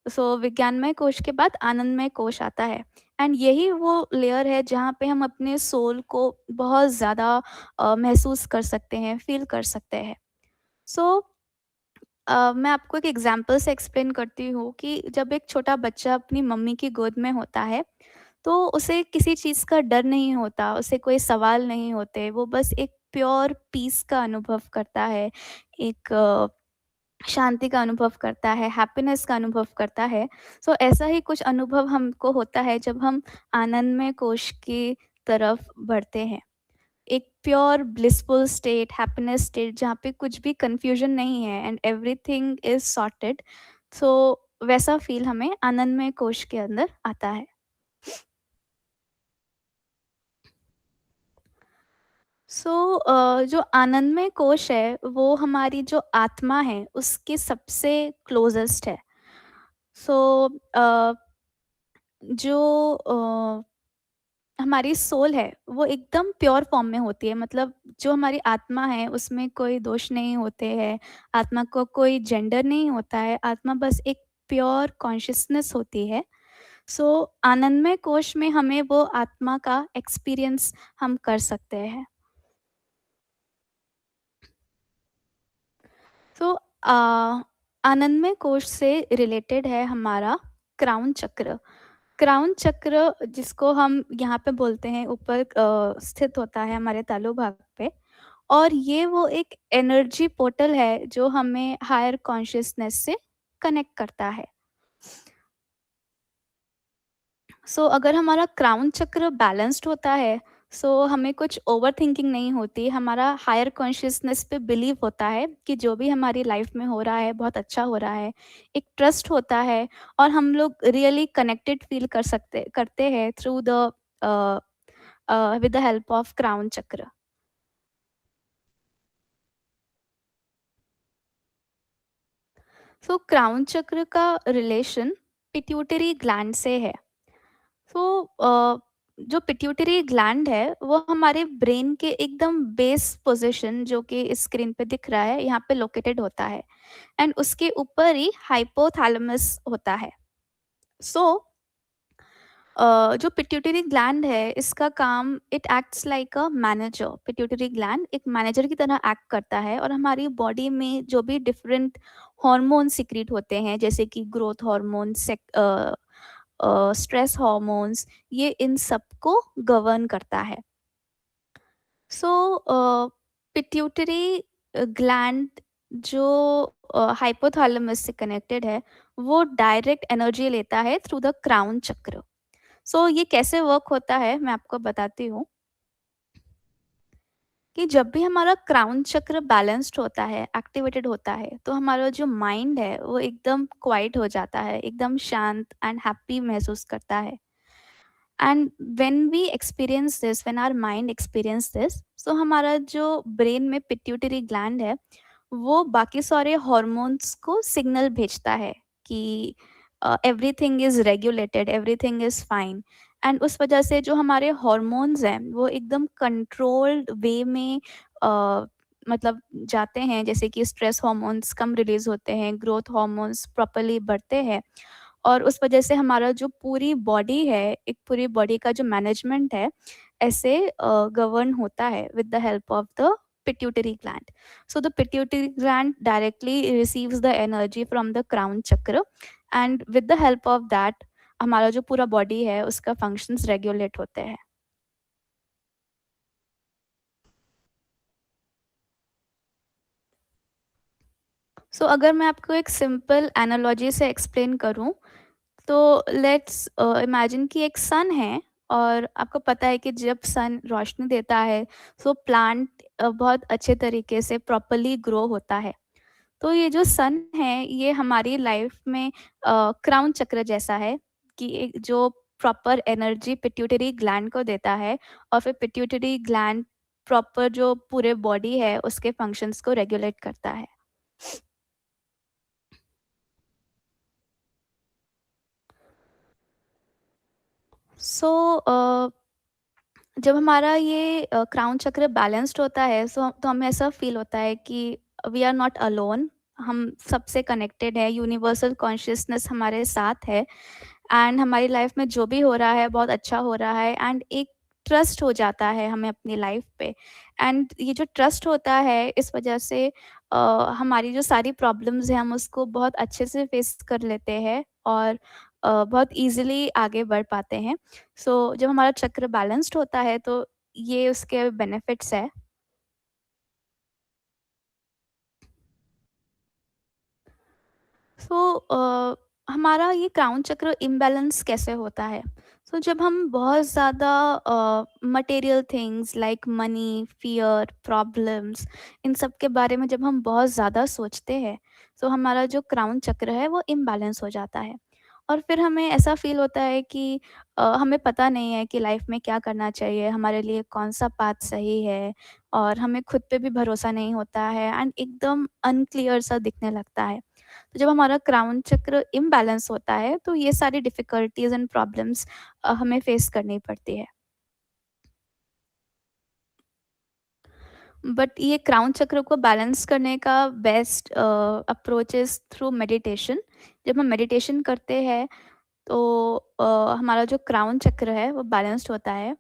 सो विज्ञानमय कोश के बाद आनंदमय कोश आता है एंड यही वो लेयर है जहाँ पे हम अपने सोल को बहुत ज़्यादा महसूस कर सकते हैं, फील कर सकते हैं। सो मैं आपको एक एग्जांपल से एक्सप्लेन करती हूँ कि जब एक छोटा बच्चा अपनी मम्मी की गोद में होता है, तो उसे किसी चीज़ का डर नहीं होता, उसे कोई सवाल नहीं होते, वो बस एक प्योर पीस का अनुभव करता है, एक शांति का अनुभव करता है, हैप्पीनेस का अनुभव करता है। सो ऐसा ही कुछ अनुभव हमको होता है जब हम आनंदमय कोश की तरफ बढ़ते हैं। एक pure blissful state, happiness state, जहाँ पे कुछ भी कन्फ्यूजन नहीं है एंड एवरीथिंग इज़ सॉर्टेड। सो वैसा फ़ील हमें आनंदमय कोश के अंदर आता है। जो आनंदमय कोश है, वो हमारी जो आत्मा है, उसके सबसे क्लोज़ेस्ट है। सो अ, जो हमारी सोल है, वो एकदम प्योर फॉर्म में होती है, मतलब जो हमारी आत्मा है, उसमें कोई दोष नहीं होते हैं, आत्मा को कोई जेंडर नहीं होता है, आत्मा बस एक प्योर कॉन्शियसनेस होती है। सो आनंदमय कोश में हमें वो आत्मा का एक्सपीरियंस हम कर सकते हैं। तो आनंदमय कोश से रिलेटेड है हमारा क्राउन चक्र। क्राउन चक्र, जिसको हम यहाँ पे बोलते हैं, ऊपर स्थित होता है हमारे तालु भाग पे, और ये वो एक एनर्जी पोर्टल है जो हमें हायर कॉन्शियसनेस से कनेक्ट करता है। सो अगर हमारा क्राउन चक्र बैलेंस्ड होता है, सो हमें कुछ ओवरथिंकिंग नहीं होती, हमारा हायर कॉन्शियसनेस पे बिलीव होता है कि जो भी हमारी लाइफ में हो रहा है बहुत अच्छा हो रहा है, एक ट्रस्ट होता है, और हम लोग रियली कनेक्टेड फील करते हैं through the with the help of crown चक्र। सो क्राउन चक्र का रिलेशन पिट्यूटरी ग्लैंड से है। सो जो पिट्यूटरी ग्लैंड है वो हमारे ब्रेन के एकदम बेस पोजीशन जो कि इस स्क्रीन पे दिख रहा है यहाँ पे लोकेटेड होता है एंड उसके ऊपर ही हाइपोथैलेमस होता है। सो जो पिट्यूटरी ग्लैंड है इसका काम it acts like a manager. Pituitary gland एक मैनेजर की तरह एक्ट करता है और हमारी बॉडी में जो भी डिफरेंट हार्मोन सिक्रीट होते हैं जैसे कि ग्रोथ हार्मोन, स्ट्रेस हार्मोन्स, ये इन सबको गवर्न करता है। सो पिट्यूटरी ग्लैंड जो हाइपोथैलेमस से कनेक्टेड है वो डायरेक्ट एनर्जी लेता है थ्रू द क्राउन चक्र। सो ये कैसे वर्क होता है मैं आपको बताती हूँ कि जब भी हमारा क्राउन चक्र बैलेंस्ड होता है, एक्टिवेटेड होता है, तो हमारा जो माइंड है वो एकदम क्वाइट हो जाता है, एकदम शांत एंड हैप्पी महसूस करता है। And when we experience this, when our mind experience this, so हमारा जो ब्रेन में पिट्यूटरी ग्लैंड है वो बाकी सारे हॉर्मोन्स को सिग्नल भेजता है कि everything is regulated, everything is fine. And उस वजह से जो हमारे हॉर्मोन्स हैं वो एकदम कंट्रोल्ड वे में मतलब जाते हैं, जैसे कि स्ट्रेस हॉर्मोन्स कम रिलीज होते हैं, ग्रोथ हॉर्मोन्स प्रॉपरली बढ़ते हैं और उस वजह से हमारा जो पूरी बॉडी है, एक पूरी बॉडी का जो मैनेजमेंट है ऐसे गवर्न होता है with the help of the pituitary gland. So the pituitary gland directly receives the energy from the crown chakra and with the help of that हमारा जो पूरा बॉडी है उसका फंक्शंस रेगुलेट होते हैं। सो अगर मैं आपको एक सिंपल एनालॉजी से एक्सप्लेन करूं तो लेट्स इमेजिन कि एक सन है और आपको पता है कि जब सन रोशनी देता है तो प्लांट बहुत अच्छे तरीके से प्रॉपरली ग्रो होता है। तो ये जो सन है ये हमारी लाइफ में क्राउन चक्र जैसा है कि जो प्रॉपर एनर्जी पिट्यूटरी ग्लैंड को देता है और फिर पिट्यूटरी ग्लैंड प्रॉपर जो पूरे बॉडी है उसके फंक्शंस को रेगुलेट करता है। सो जब हमारा ये क्राउन चक्र बैलेंस्ड होता है तो हमें ऐसा फील होता है कि वी आर नॉट अलोन, हम सबसे कनेक्टेड है, यूनिवर्सल कॉन्शियसनेस हमारे साथ है एंड हमारी लाइफ में जो भी हो रहा है बहुत अच्छा हो रहा है एंड एक ट्रस्ट हो जाता है हमें अपनी लाइफ पे। एंड ये जो ट्रस्ट होता है इस वजह से हमारी जो सारी प्रॉब्लम्स हैं हम उसको बहुत अच्छे से फेस कर लेते हैं और बहुत इजीली आगे बढ़ पाते हैं। सो जब हमारा चक्र बैलेंस्ड होता है तो ये उसके बेनिफिट्स है। सो हमारा ये क्राउन चक्र इम्बैलेंस कैसे होता है? सो जब हम बहुत ज़्यादा material things like money, fear, problems, इन सब के बारे में जब हम बहुत ज़्यादा सोचते हैं तो हमारा जो क्राउन चक्र है वो इम्बैलेंस हो जाता है और फिर हमें ऐसा फील होता है कि हमें पता नहीं है कि लाइफ में क्या करना चाहिए, हमारे लिए कौन सा पाथ सही है और हमें खुद पे भी भरोसा नहीं होता है एंड एकदम अनक्लियर सा दिखने लगता है। तो जब हमारा क्राउन चक्र इम्बैलेंस होता है तो ये सारी डिफ़िकल्टीज़ एंड प्रॉब्लम्स हमें फेस करनी पड़ती है। बट ये क्राउन चक्र को बैलेंस करने का best approach is through meditation. जब हम मेडिटेशन करते हैं तो हमारा जो क्राउन चक्र है वो बैलेंस्ड होता है।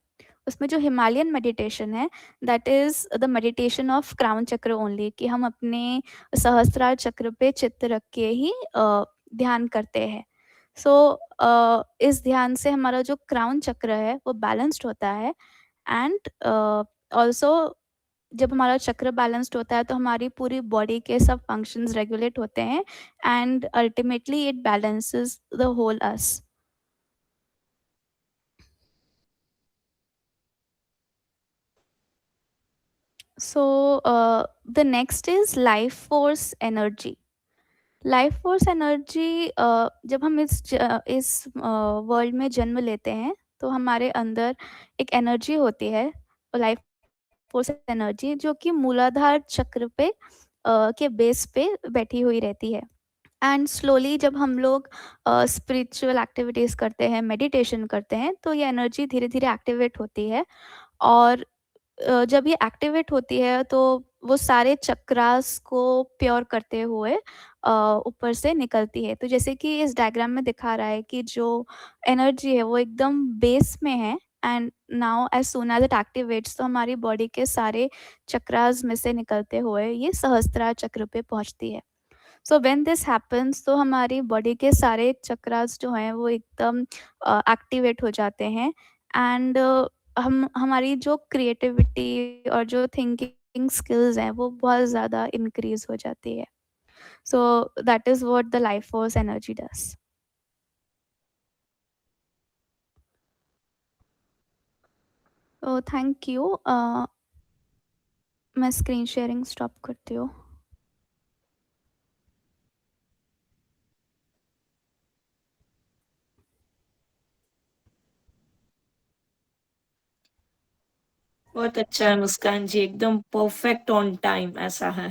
उसमें जो हिमालयन मेडिटेशन है that is the meditation of crown चक्र ओनली, कि हम अपने सहस्त्रार चक्र पे चित्त रख के ही ध्यान करते हैं। सो इस ध्यान से हमारा जो क्राउन चक्र है वो बैलेंस्ड होता है एंड ऑल्सो जब हमारा चक्र बैलेंस्ड होता है तो हमारी पूरी बॉडी के सब फंक्शंस रेगुलेट होते हैं and ultimately it balances the whole us. So the next is life force energy. Life force energy जब हम इस वर्ल्ड में जन्म लेते हैं तो हमारे अंदर एक एनर्जी होती है, लाइफ फोर्स एनर्जी, जो कि मूलाधार चक्र पे के बेस पे बैठी हुई रहती है एंड स्लोली जब हम लोग स्पिरिचुअल एक्टिविटीज़ करते हैं, मेडिटेशन करते हैं, तो ये एनर्जी धीरे-धीरे एक्टिवेट होती है और जब ये एक्टिवेट होती है तो वो सारे चक्रास को प्योर करते हुए ऊपर से निकलती है। तो जैसे कि इस डायग्राम में दिखा रहा है कि जो एनर्जी है वो एकदम बेस में है and now as soon as it activates तो हमारी बॉडी के सारे चक्रास में से निकलते हुए ये सहस्त्रा चक्र पे पहुँचती है। सो व्हेन दिस हैपेंस तो हमारी बॉडी के सारे चक्रास जो हैं वो एकदम एक्टिवेट हो जाते हैं एंड हम हमारी जो क्रिएटिविटी और जो थिंकिंग स्किल्स हैं वो बहुत ज़्यादा इंक्रीज हो जाती है। So that is what the life force energy does. तो थैंक यू। मैं स्क्रीन शेयरिंग स्टॉप करती हूँ। बहुत अच्छा है मुस्कान जी, एकदम परफेक्ट ऑन टाइम ऐसा है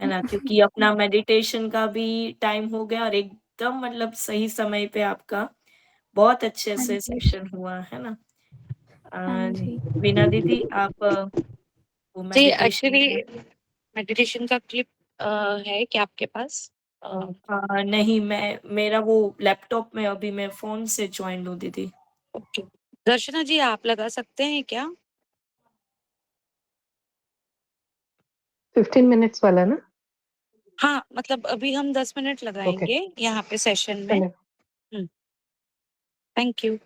ना? क्योंकि अपना मेडिटेशन का भी टाइम हो गया और एकदम मतलब सही समय पे आपका बहुत अच्छे हाँ से जी। सेशन हुआ, है ना? हाँ जी। वीना दीदी आप वो जी मेडिटेशन एक्चुअली का मेडिटेशन का क्लिप है क्या आपके पास? नहीं मेरा वो लैपटॉप में अभी मैं फ़ोन से जॉइन हूँ दीदी। ओके, दर्शना जी आप लगा सकते हैं क्या? 15 मिनट्स वाला ना? हाँ, मतलब अभी हम 10 मिनट ओके, लगाएंगे यहाँ पे सेशन में। चलेगा। Thank you.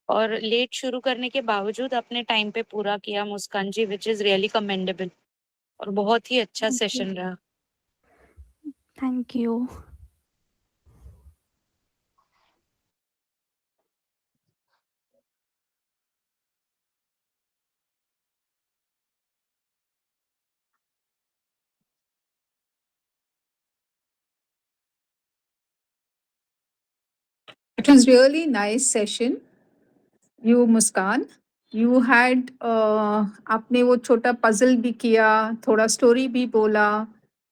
और लेट शुरू करने के बावजूद अपने टाइम पे पूरा किया मुस्कान जी, विच इज़ रियली कमेंडेबल और बहुत ही अच्छा थैंक यू। सेशन रहा। Thank you. It was really nice session. You Muskan, you had आपने वो छोटा puzzle भी किया, थोड़ा story भी बोला,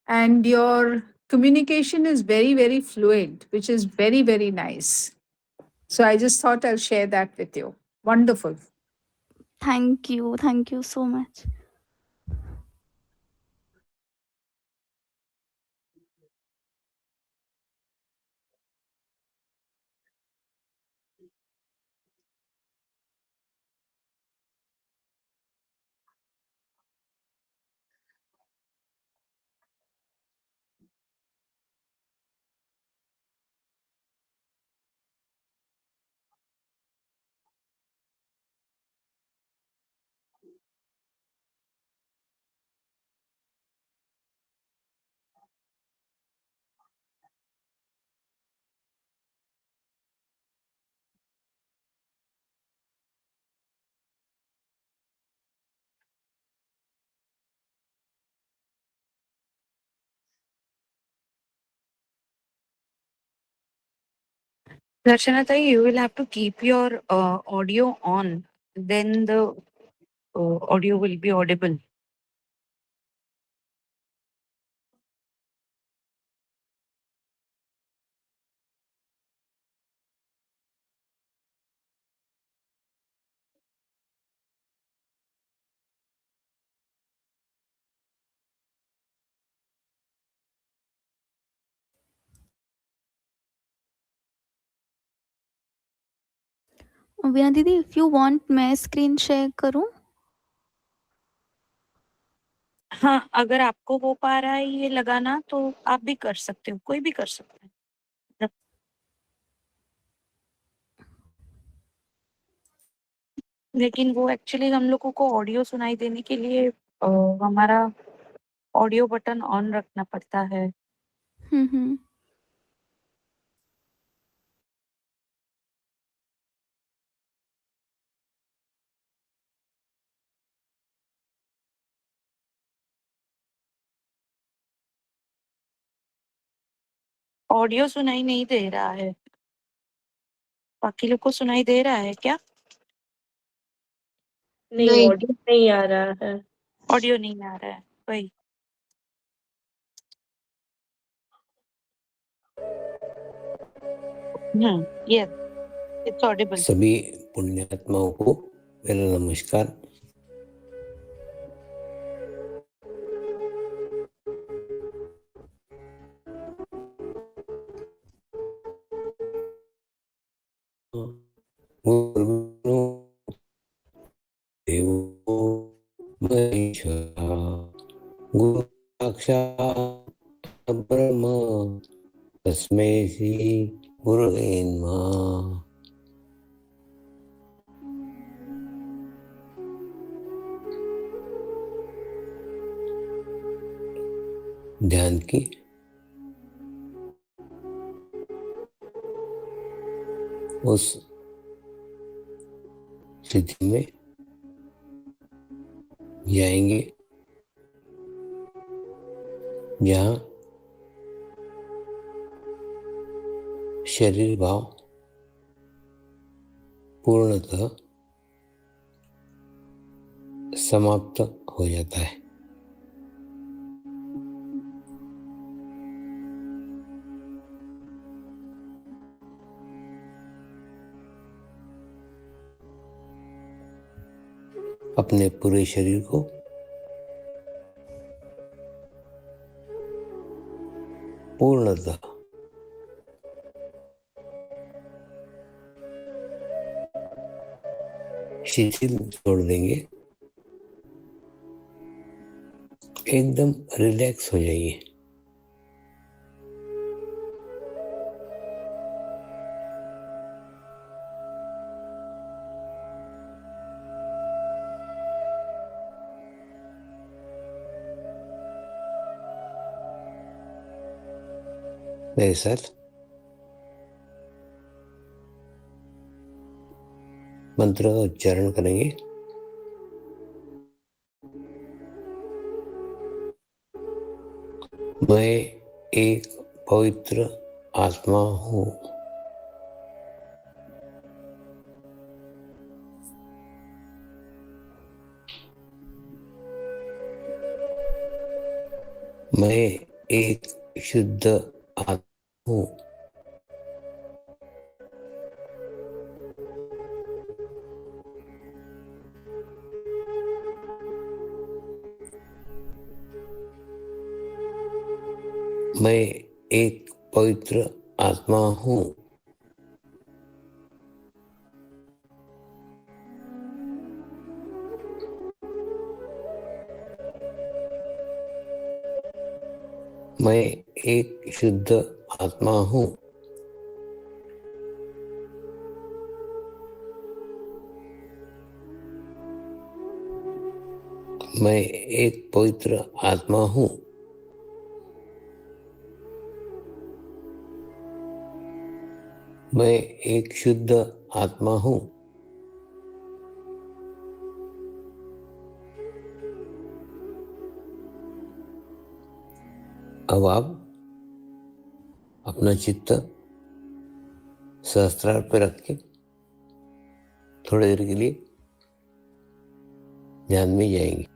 and your communication is very very fluid, which is very very nice. So I just thought I'll share that with you. Wonderful. Thank you. Thank you so much. Darshana Tayi, you will have to keep your audio on, then the audio will be audible. Veena दीदी इफ़ यू वांट मैं स्क्रीन शेयर करूँ? हाँ, अगर आपको हो पा रहा है ये लगाना तो आप भी कर सकते हो, कोई भी कर सकता है। लेकिन वो एक्चुअली हम लोगों को ऑडियो सुनाई देने के लिए हमारा ऑडियो बटन ऑन रखना पड़ता है। हुँ। ऑडियो सुनाई नहीं दे रहा है। बाकी लोग को सुनाई दे रहा है क्या? नहीं ऑडियो नहीं आ रहा है। ऑडियो नहीं आ रहा है, वही। Yes, it's audible. सभी पुण्यात्माओं को मेरा नमस्कार। देवो महेश्वरः गुरु साक्षात् ब्रह्म तस्मै श्री गुरवे नमः। ध्यान की उस स्थिति में जाएंगे जहाँ शरीर भाव पूर्णतः समाप्त हो जाता है। अपने पूरे शरीर को पूर्णतः शिथिल छोड़ देंगे, एकदम रिलैक्स हो जाइए। मेरे साथ मंत्र का उच्चारण करेंगे। मैं एक पवित्र आत्मा हूँ। मैं एक शुद्ध आत्मा हूँ। मैं एक पवित्र आत्मा हूँ। मैं एक शुद्ध आत्मा हूँ। मैं एक पवित्र आत्मा हूँ। मैं एक शुद्ध आत्मा हूँ। अब आप अपना चित्त सहस्त्रार पे रख के थोड़ी देर के लिए ध्यान में जाएंगे।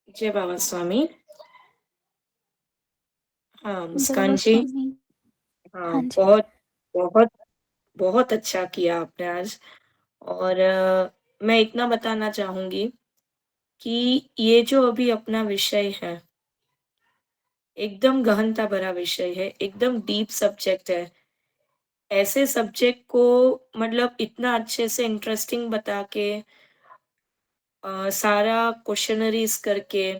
जय बाबा स्वामी। हाँ, जय मुस्कान बाबा जी। स्वामी। हाँ, हाँ जी। बहुत, बहुत, बहुत अच्छा किया आपने आज। और मैं इतना बताना चाहूँगी कि ये जो अभी अपना विषय है, एकदम गहनता भरा विषय है, एकदम डीप सब्जेक्ट है। ऐसे सब्जेक्ट को मतलब इतना अच्छे से इंटरेस्टिंग बता के सारा क्वेश्चनरीज़ करके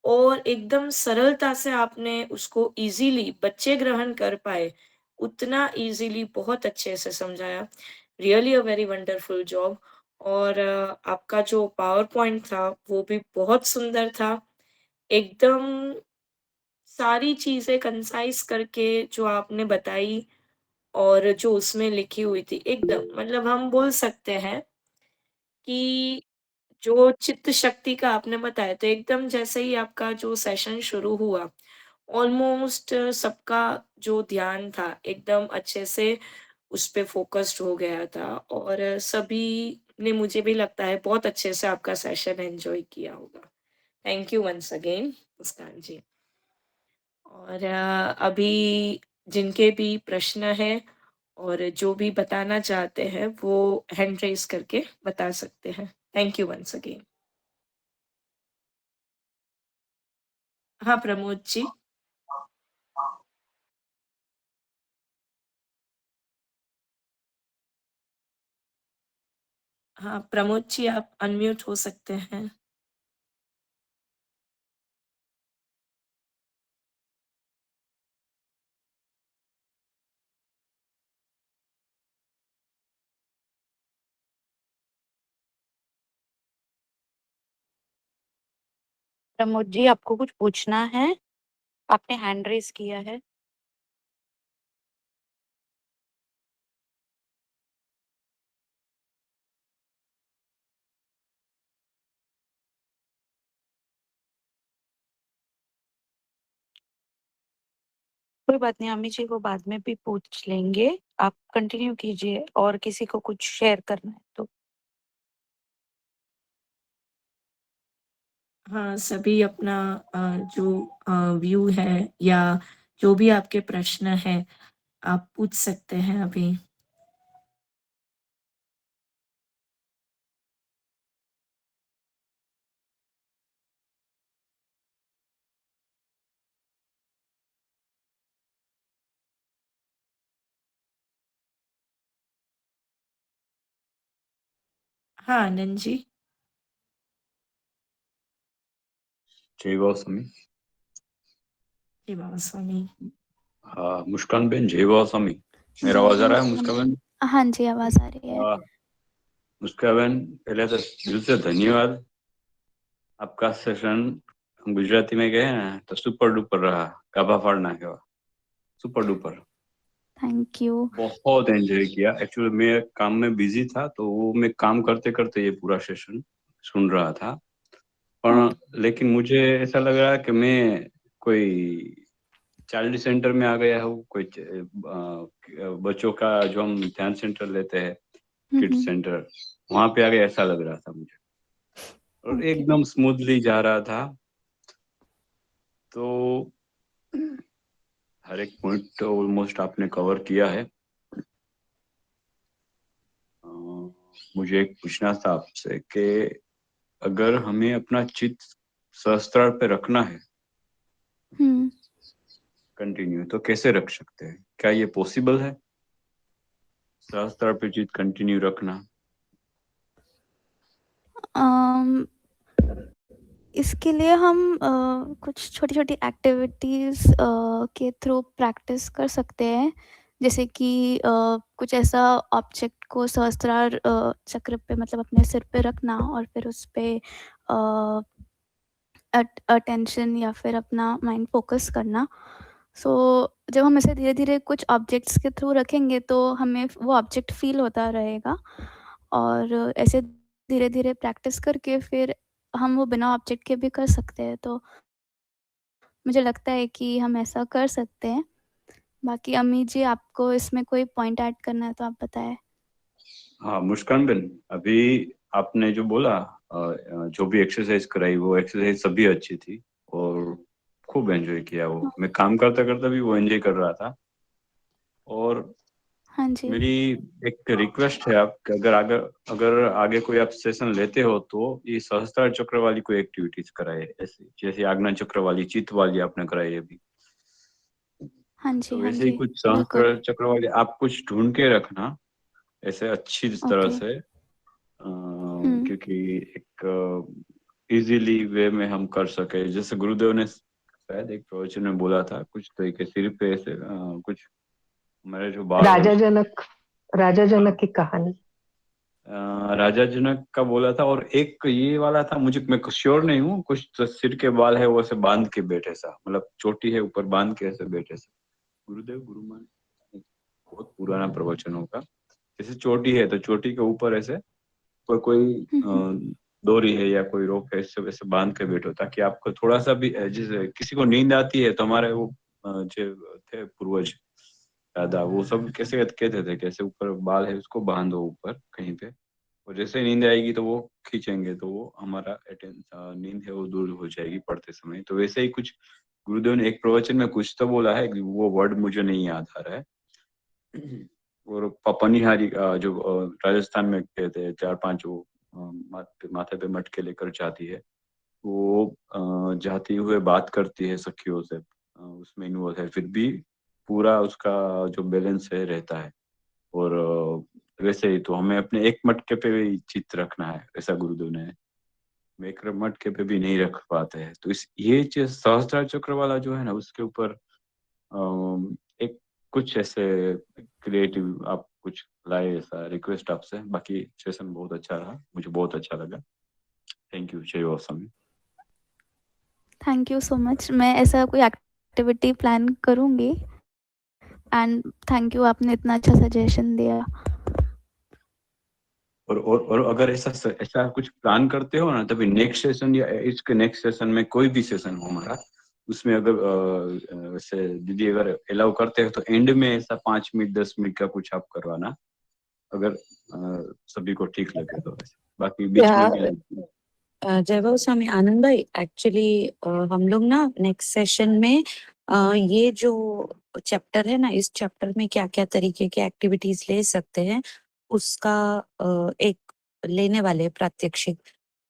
और एकदम सरलता से आपने उसको ईज़िली बच्चे ग्रहण कर पाए, उतना ईज़िली बहुत अच्छे से समझाया। Really a very wonderful job. और आपका जो पावर पॉइंट था, वो भी बहुत सुंदर था। एकदम सारी चीज़ें कंसाइज़ करके जो आपने बताई और जो उसमें लिखी हुई थी, एकदम मतलब हम बोल सकते हैं कि जो चित्त शक्ति का आपने बताया, तो एकदम जैसे ही आपका जो सेशन शुरू हुआ, ऑलमोस्ट सबका जो ध्यान था, एकदम अच्छे से उस पे फ़ोकस्ड हो गया था और सभी ने मुझे भी लगता है बहुत अच्छे से आपका सेशन एन्जॉय किया होगा। थैंक यू वन्स अगेन मुस्कान जी। और अभी जिनके भी प्रश्न हैं और जो भी बताना चाहते हैं, वो हैंड रेज़ करके बता सकते हैं। Thank you once again. हाँ, प्रमोद जी। हाँ, प्रमोद जी आप अनम्यूट हो सकते हैं। प्रमोद जी आपको कुछ पूछना है? आपने हैंड रेज़ किया है। कोई बात नहीं, अम्मी जी को बाद में भी पूछ लेंगे। आप कंटिन्यू कीजिए और किसी को कुछ शेयर करना है तो। हाँ, सभी अपना जो व्यू है या जो भी आपके प्रश्न हैं, आप पूछ सकते हैं अभी। हाँ, आनंद जी। जय बाबा स्वामी। जी बाबा स्वामी। हाँ, मुस्कान बेन, जय बाबा स्वामी। मेरा जय आवाज आ बाबा रहा है मुस्कान स्वामी। बेन? हाँ जी, आवाज़ आ रही है। मुस्कान बेन, पहले तो दिल से धन्यवाद। आपका सेशन हम गुजराती में कहे ना तो सुपर डुपर रहा, गाभा फाड़ना है, सुपर डुपर। Thank you. बहुत एंजॉय किया। एक्चुअली मैं काम में बिजी था, तो वो मैं काम करते करते ये पूरा सेशन सुन रहा था। पर लेकिन मुझे ऐसा लग रहा है कि मैं कोई चाइल्ड सेंटर में आ गया हूँ, कोई बच्चों का जो हम ध्यान सेंटर लेते हैं, किड्स सेंटर, वहां पे आ गया ऐसा लग रहा था मुझे। और ओके। एकदम स्मूथली जा रहा था। तो हर एक पॉइंट तो ऑलमोस्ट आपने कवर किया है। मुझे एक पूछना था आपसे कि अगर हमें अपना चित्त सहस्त्रार पे रखना है कंटिन्यू, तो कैसे रख सकते हैं? क्या ये पॉसिबल है, सहस्त्रार पे चित्त कंटिन्यू रखना? अम, इसके लिए हम कुछ छोटी छोटी एक्टिविटीज़ के थ्रू प्रैक्टिस कर सकते हैं, जैसे कि कुछ ऐसा ऑब्जेक्ट को सहस्त्रार चक्र पे, मतलब अपने सिर पे रखना और फिर उस पे अटेंशन या फिर अपना माइंड फोकस करना। सो जब हम ऐसे धीरे धीरे कुछ ऑब्जेक्ट्स के थ्रू रखेंगे तो हमें वो ऑब्जेक्ट फील होता रहेगा, और ऐसे धीरे धीरे प्रैक्टिस करके फिर हम वो बिना ऑब्जेक्ट के भी कर सकते हैं। तो मुझे लगता है कि हम ऐसा कर सकते हैं। बाकी अम्मी जी, आपको इसमें कोई पॉइंट ऐड करना है तो आप बताएं। हाँ मुस्कान बेन, अभी आपने जो बोला, जो भी एक्सरसाइज कराई वो एक्सरसाइज सभी अच्छी थी और खूब एंजॉय किया। वो मैं काम करते करते भी वो एंजॉय कर रहा था। और हाँ जी। मेरी एक रिक्वेस्ट है आप, अगर आगे कोई आप सेशन लेते हो तो ये सहस्त्रार चक्र वाली कोई एक्टिविटीज कराए, ऐसी जैसे आज्ञा चक्र वाली, चित्त वाली आपने कराई अभी, हाँ जी। तो हाँ वैसे ही जी, कुछ बिल्कुल। सहस्त्रार चक्र वाली आप कुछ ढूंढ के रखना ऐसे अच्छी तरह ओके। से। क्योंकि एक इजीली वे में हम कर सके, जैसे गुरुदेव ने शायद एक प्रवचन में बोला था कुछ तरीके सिर पे ऐसे कुछ मेरे जो बाल है राजा जनक की कहानी। राजा जनक का बोला था, और एक ये वाला था, मैं श्योर नहीं हूँ, कुछ तो सिर के बाल है वो ऐसे बांध के बैठे सा, मतलब चोटी है ऊपर बांध के ऐसे बैठे सा। गुरुदेव गुरुमान, बहुत पुराना प्रवचन होगा। जैसे चोटी है तो चोटी के ऊपर ऐसे कोई डोरी है या कोई रोप है, इससे वैसे बांध के बैठो, ताकि आपको थोड़ा सा भी, जैसे किसी को नींद आती है तो हमारे वो जो थे पूर्वज दादा, वो सब कैसे कहते थे, कैसे ऊपर बाल है उसको बांधो ऊपर कहीं पे, और जैसे नींद आएगी तो वो खींचेंगे तो वो हमारा नींद है वो दूर हो जाएगी पढ़ते समय। तो वैसे ही कुछ गुरुदेव ने एक प्रवचन में कुछ तो बोला है, वो वर्ड मुझे नहीं याद आ रहा है। और पनिहारी जो राजस्थान में कहते हैं, 4-5 वो माथे पे मटके लेकर जाती है, वो जाती हुए बात करती है सखियों से, उसमें इन्वॉल्व है, फिर भी पूरा उसका जो बैलेंस है रहता है। और वैसे ही तो हमें अपने एक मटके पे भी चित्त रखना है, ऐसा गुरुदेव ने, एक मटके पे भी नहीं रख पाते हैं। तो इस ये चीज सहस्त्रार चक्र वाला जो है ना, उसके ऊपर एक कुछ ऐसे क्रिएटिव आप कुछ लाए, ऐसा रिक्वेस्ट आपसे। बाकी सेशन बहुत अच्छा रहा, मुझे बहुत अच्छा लगा। Thank you. जय Swami. Thank you so much. मैं ऐसा कोई एक्टिविटी प्लान करूँगी, एंड थैंक यू, आपने इतना अच्छा सजेशन दिया। और अगर ऐसा कुछ प्लान करते हो ना, तभी नेक्स्ट सेशन या इसके नेक्स्ट सेशन में कोई भी सेशन हो हमारा, उसमें अगर वैसे दीदी अगर अलाउ करते हो तो एंड में ऐसा 5 मिनट 10 मिनट का कुछ आप करवाना, अगर सभी को ठीक लगे तो। वैसे बाकी बीच में भी जय बाबा स्वामी। आनंद भाई, एक्चुअली हम लोग ना नेक्स्ट सेशन में ये जो चैप्टर है ना, इस चैप्टर में क्या क्या तरीके के एक्टिविटीज ले सकते हैं उसका एक लेने वाले प्रात्यक्षिक,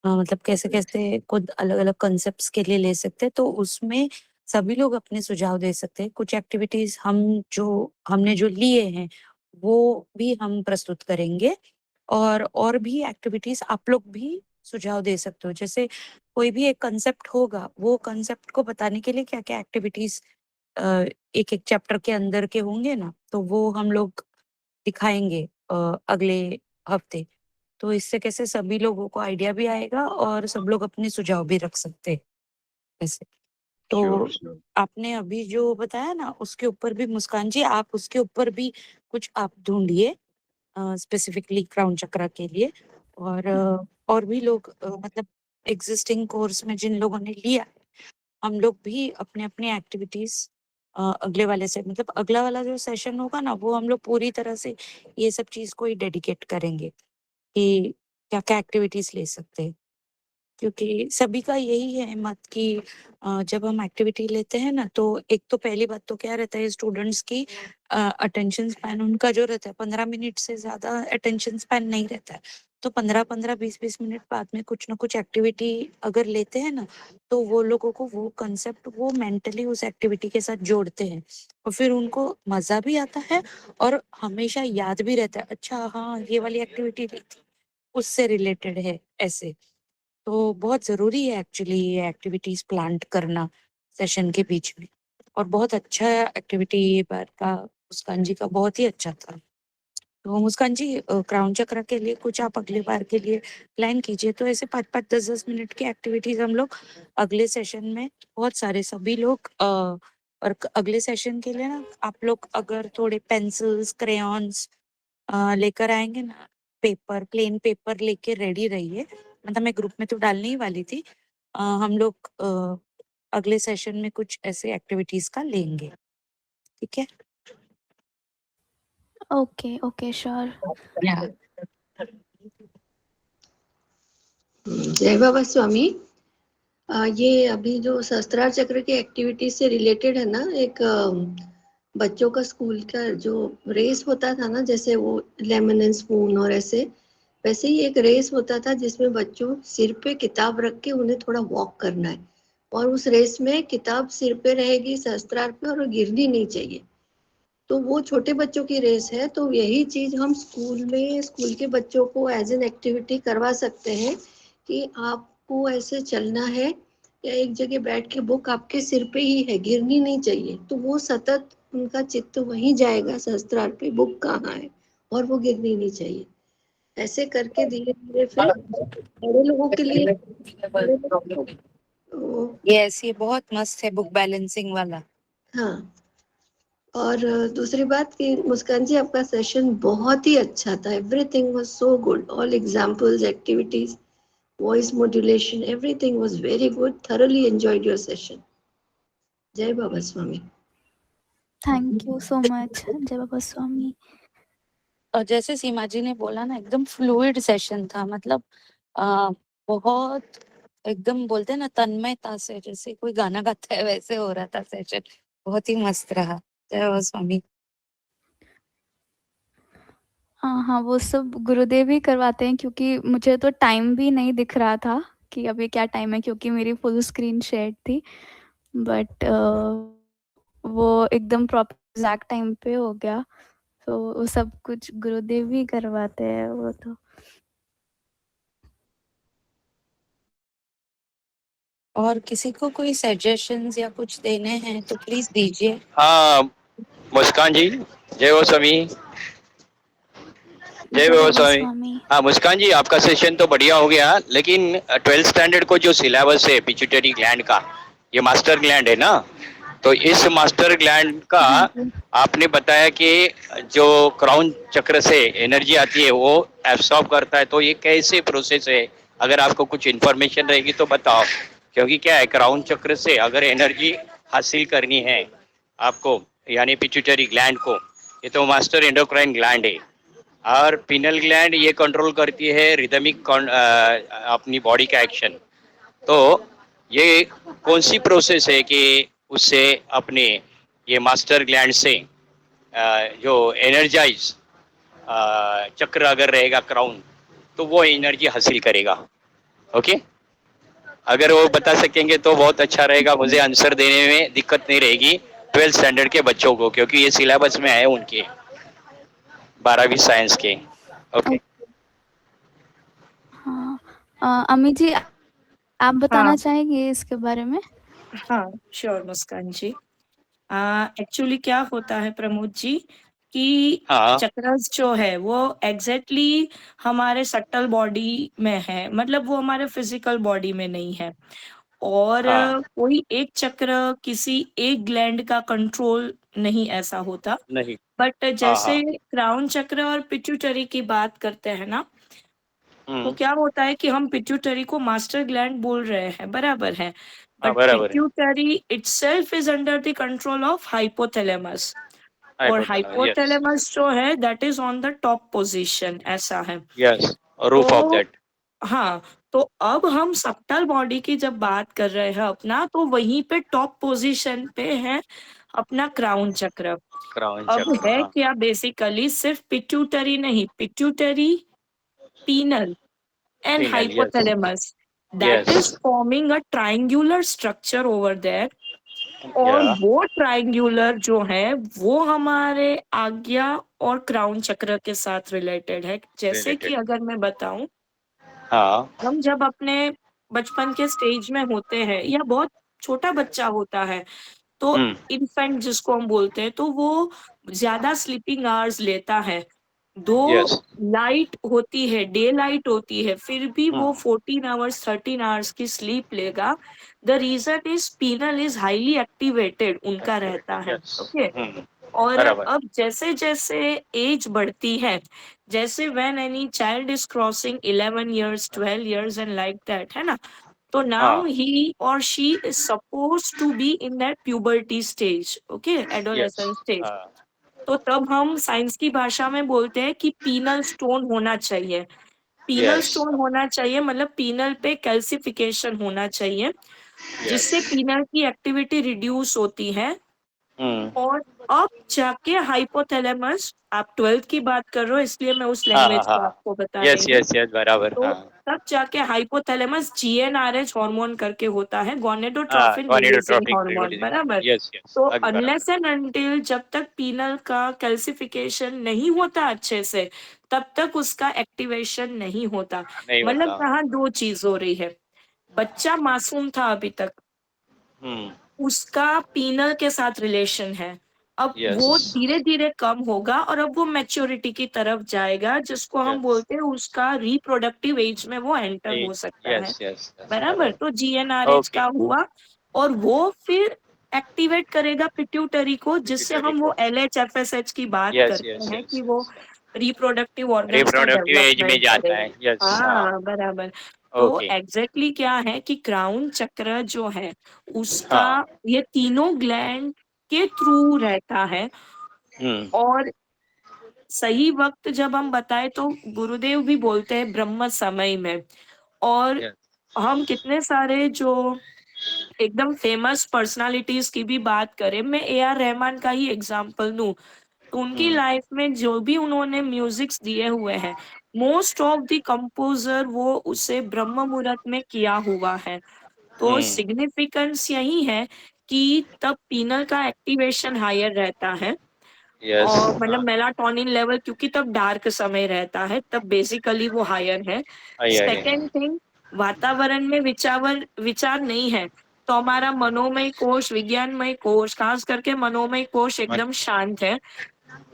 मतलब कैसे कैसे खुद अलग अलग कॉन्सेप्ट्स के लिए ले सकते हैं। तो उसमें सभी लोग अपने सुझाव दे सकते हैं। कुछ एक्टिविटीज हमने जो लिए हैं वो भी हम प्रस्तुत करेंगे, और भी एक्टिविटीज आप लोग भी सुझाव दे सकते हो। जैसे कोई भी एक कंसेप्ट होगा, वो कंसेप्ट को बताने के लिए क्या क्या एक्टिविटीज एक एक चैप्टर के अंदर के होंगे ना, तो वो हम लोग दिखाएंगे अगले हफ्ते। तो इससे कैसे सभी लोगों को आइडिया भी आएगा और सब लोग अपने सुझाव भी रख सकते हैं ऐसे। तो श्योर श्योर। आपने अभी जो बताया ना, उसके ऊपर भी मुस्कान जी, आप उसके ऊपर भी कुछ आप ढूंढिए स्पेसिफिकली क्राउन चक्रा के लिए। और भी लोग मतलब एग्जिस्टिंग कोर्स में जिन लोगों ने लिया, हम लोग भी अपने अपने एक्टिविटीज अगले वाले से, मतलब अगला वाला जो सेशन होगा ना, वो हम लोग पूरी तरह से ये सब चीज को ही डेडिकेट करेंगे कि क्या क्या एक्टिविटीज ले सकते हैं। क्योंकि सभी का यही है मत कि जब हम एक्टिविटी लेते हैं ना, तो एक तो पहली बात तो क्या रहता है, स्टूडेंट्स की अटेंशन स्पैन उनका जो रहता है 15 मिनट से ज्यादा अटेंशन स्पैन नहीं रहता है। तो 15-15 20-20 मिनट बाद में कुछ ना कुछ एक्टिविटी अगर लेते हैं ना, तो वो लोगों को वो कंसेप्ट वो मेंटली उस एक्टिविटी के साथ जोड़ते हैं और फिर उनको मजा भी आता है और हमेशा याद भी रहता है, अच्छा हाँ ये वाली एक्टिविटी ली थी, उससे रिलेटेड है ऐसे। तो बहुत ज़रूरी है एक्चुअली ये एक्टिविटीज़ प्लान करना सेशन के बीच में। और बहुत अच्छा एक्टिविटी ये बार का मुस्कान जी का बहुत ही अच्छा था। तो मुस्कान जी क्राउन चक्र के लिए कुछ आप अगली बार के लिए प्लान कीजिए। तो ऐसे 5-5 10-10 मिनट की एक्टिविटीज हम लोग अगले सेशन में बहुत सारे सभी लोग और अगले सेशन के लिए ना आप लोग अगर थोड़े पेंसिल्स क्रेयॉन्स लेकर आएंगे ना, पेपर प्लेन पेपर लेके रेडी रहिए। मतलब मैं ग्रुप में तो डालने ही वाली थी। हम लोग अगले सेशन में कुछ ऐसे एक्टिविटीज का लेंगे, ठीक है? Okay okay sure. जय बाबा स्वामी। ये अभी जो सहस्त्रार चक्र की एक्टिविटी से रिलेटेड है ना, एक बच्चों का स्कूल का जो रेस होता था ना, जैसे वो लेमन एंड स्पून और ऐसे, वैसे ही एक रेस होता था जिसमें बच्चों सिर पे किताब रख के उन्हें थोड़ा वॉक करना है और उस रेस में किताब सिर पे रहेगी सहस्त्रार पे और गिरनी नहीं चाहिए। तो वो छोटे बच्चों की रेस है। तो यही चीज हम स्कूल में स्कूल के बच्चों को एज एन एक्टिविटी करवा सकते हैं कि आपको ऐसे चलना है या एक जगह बैठ के बुक आपके सिर पे ही है, गिरनी नहीं चाहिए। तो वो सतत उनका चित्त वहीं जाएगा सहस्त्रार पे, बुक कहाँ है, और वो गिरनी नहीं चाहिए। ऐसे करके धीरे धीरे फिर बड़े लोगों के लिए बड़े लोगों को, यस, ये बहुत मस्त है बुक बैलेंसिंग वाला। हाँ। और दूसरी बात कि मुस्कान जी आपका सेशन बहुत ही अच्छा था। Everything was so good, all examples, activities, voice modulation, everything was very good. Thoroughly enjoyed your session. जय Baba Swami. Thank you so much. जय बाबा स्वामी। और जैसे सीमा जी ने बोला ना, एकदम फ्लूइड सेशन था। मतलब बहुत एकदम बोलते हैं ना तन्मयता से, जैसे कोई गाना गाता है वैसे हो रहा था सेशन। बहुत ही मस्त रहा। जय बाबा स्वामी। हाँ हाँ, वो सब गुरुदेव ही करवाते हैं क्योंकि मुझे तो टाइम भी नहीं दिख रहा था कि अभी क्या टाइम है, क्योंकि मेरी फुल स्क्रीन शेयर थी। बट वो एकदम प्रॉपर एग्जैक्ट टाइम पे हो गया। तो वो सब कुछ गुरुदेव ही करवाते हैं वो तो। और किसी को कोई सजेशंस या कुछ देने हैं तो प्लीज दीजिए। हाँ मुस्कान जी, जय हो स्वामी। जय हो स्वामी। हाँ मुस्कान जी, आपका सेशन तो बढ़िया हो गया, लेकिन 12th स्टैंडर्ड को जो सिलेबस है पिट्यूटरी ग्लैंड का, ये मास्टर ग्लैंड है ना, तो इस मास्टर ग्लैंड का आपने बताया कि जो क्राउन चक्र से एनर्जी आती है वो एब्सॉर्ब करता है। तो ये कैसे प्रोसेस है? अगर आपको कुछ इन्फॉर्मेशन रहेगी तो बताओ। क्योंकि क्या है, क्राउन चक्र से अगर एनर्जी हासिल करनी है आपको, यानी पिट्यूटरी ग्लैंड को, ये तो मास्टर एंडोक्राइन ग्लैंड है। और पिनल ग्लैंड ये कंट्रोल करती है रिदमिक अपनी बॉडी का एक्शन। तो ये कौन सी प्रोसेस है कि उससे अपने ये मास्टर ग्लैंड से जो एनर्जाइज चक्र अगर रहेगा क्राउन, तो वो एनर्जी हासिल करेगा। ओके, अगर वो बता सकेंगे तो बहुत अच्छा रहेगा। मुझे आंसर देने में दिक्कत नहीं रहेगी 12th स्टैंडर्ड के बच्चों को, क्योंकि ये सिलेबस में है उनके 12वीं साइंस के। ओके अमित जी आप बताना हाँ चाहेंगे इसके बारे में? हाँ श्योर मुस्कान जी। एक्चुअली क्या होता है प्रमोद जी कि हाँ चक्रस जो है वो एग्जैक्टली हमारे सटल बॉडी में है, मतलब वो हमारे फिजिकल बॉडी में नहीं है। और हाँ कोई एक चक्र किसी एक ग्लैंड का कंट्रोल नहीं ऐसा होता। नहीं बट हाँ जैसे हाँ क्राउन चक्र और पिट्यूटरी की बात करते हैं ना, तो हम्म क्या होता है कि हम पिट्यूटरी को मास्टर ग्लैंड बोल रहे हैं, बराबर है। हाँ बट बराबर है pituitary itself is under the control of hypothalamus, और हाइपोथैलेमस यस हाइपोथैलेमस जो है that is on the top position, ऐसा है। यस रूफ ऑफ तो दैट हाँ, तो अब हम सबटल बॉडी की जब बात कर रहे हैं अपना, तो वहीं पे टॉप पोजीशन पे है अपना क्राउन चक्र। क्राउन अब चक्र है हाँ क्या, बेसिकली सिर्फ पिट्यूटरी नहीं, pituitary, pineal and pineal yes hypothalamus, that yes is forming a triangular structure over there। और या वो ट्रायंगुलर जो है वो हमारे आज्ञा और क्राउन चक्र के साथ रिलेटेड है। जैसे कि रिलेटेड अगर मैं बताऊं, हाँ हम जब अपने बचपन के स्टेज में होते हैं या बहुत छोटा बच्चा होता है, तो हम्म इन्फेंट जिसको हम बोलते हैं, तो वो ज्यादा स्लीपिंग आवर्स लेता है। दो यस लाइट होती है, डे लाइट होती है, फिर भी वो हम्म 14 आवर्स 13 आवर्स की स्लीप लेगा। The reason is spinal is highly activated उनका रहता एक्टिवेटेड है। Yes okay. और बराबर अब जैसे जैसे एज बढ़ती है, जैसे when any child is crossing 11 years 12 years and like that, है ना, तो नाउ हाँ ही और she is suppose to be in that puberty stage, okay, yes adolescence stage. हाँ तो तब हम साइंस की भाषा में बोलते हैं कि पीनल स्टोन होना चाहिए। पीनल यस स्टोन होना चाहिए मतलब पीनल पे कैल्सिफिकेशन होना चाहिए, यस जिससे पीनल की एक्टिविटी रिड्यूस होती है। हम्म और अब जाके हाइपोथैलेमस, आप 12th की बात कर रहे हो इसलिए मैं उस हाँ हाँ लैंग्वेज को हाँ आपको बता रही यस हूँ। यस यस बराबर तो हाँ तब जाके हाइपोथैलेमस जीएनआरएच हार्मोन करके होता है, हाँ gonadotrophin releasing gonadotropic hormone, releasing बराबर। यस यस तो अग बराबर अनलेस एंड अनटिल जब तक पीनल का कैल्सिफिकेशन नहीं होता अच्छे से, तब तक उसका एक्टिवेशन नहीं होता। नहीं मतलब होता यहाँ दो चीज हो रही है, बच्चा मासूम था अभी तक, हम्म उसका पीनल के साथ रिलेशन है। अब यस वो धीरे धीरे कम होगा और अब वो मैच्योरिटी की तरफ जाएगा, जिसको हम यस बोलते हैं उसका रिप्रोडक्टिव एज में वो एंटर हो सकता है, यस यस यस बराबर। बराबर तो जीएनआरएच ओके का हुआ, और वो फिर एक्टिवेट करेगा पिट्यूटरी को, जिससे पिट्यूटरी हम को वो एलएचएफएसएच की बात यस करते यस हैं यस कि वो रिप्रोडक्टिव ऑर्गन्स का रिप्रोडक्टिव एज में डेवलपमेंट जाता है करेगा। यस हाँ हाँ बराबर। तो ओके एग्जैक्टली क्या है कि क्राउन चक्र जो है उसका, हाँ ये तीनों ग्लैंड के थ्रू रहता है। हम्म और सही वक्त जब हम बताएं तो गुरुदेव भी बोलते हैं ब्रह्म समय में। और यस हम कितने सारे जो एकदम फेमस पर्सनालिटीज की भी बात करें, मैं ए आर रहमान का ही एग्जांपल दूं, तो उनकी हम्म लाइफ में जो भी उन्होंने म्यूजिक्स दिए हुए हैं, मोस्ट ऑफ द कंपोजर वो उसे ब्रह्म मुहूर्त में किया हुआ है। तो हम्म सिग्निफिकेंस यही है कि तब पीनल का एक्टिवेशन हायर रहता है, यस और मतलब हाँ मेलाटोनिन लेवल, क्योंकि तब डार्क समय रहता है, तब बेसिकली वो हायर है। हायर है सेकेंड थिंग, वातावरण में विचार विचार नहीं है, तो हमारा मनोमय कोश, विज्ञानमय कोश, खास करके मनोमय कोश एकदम शांत है।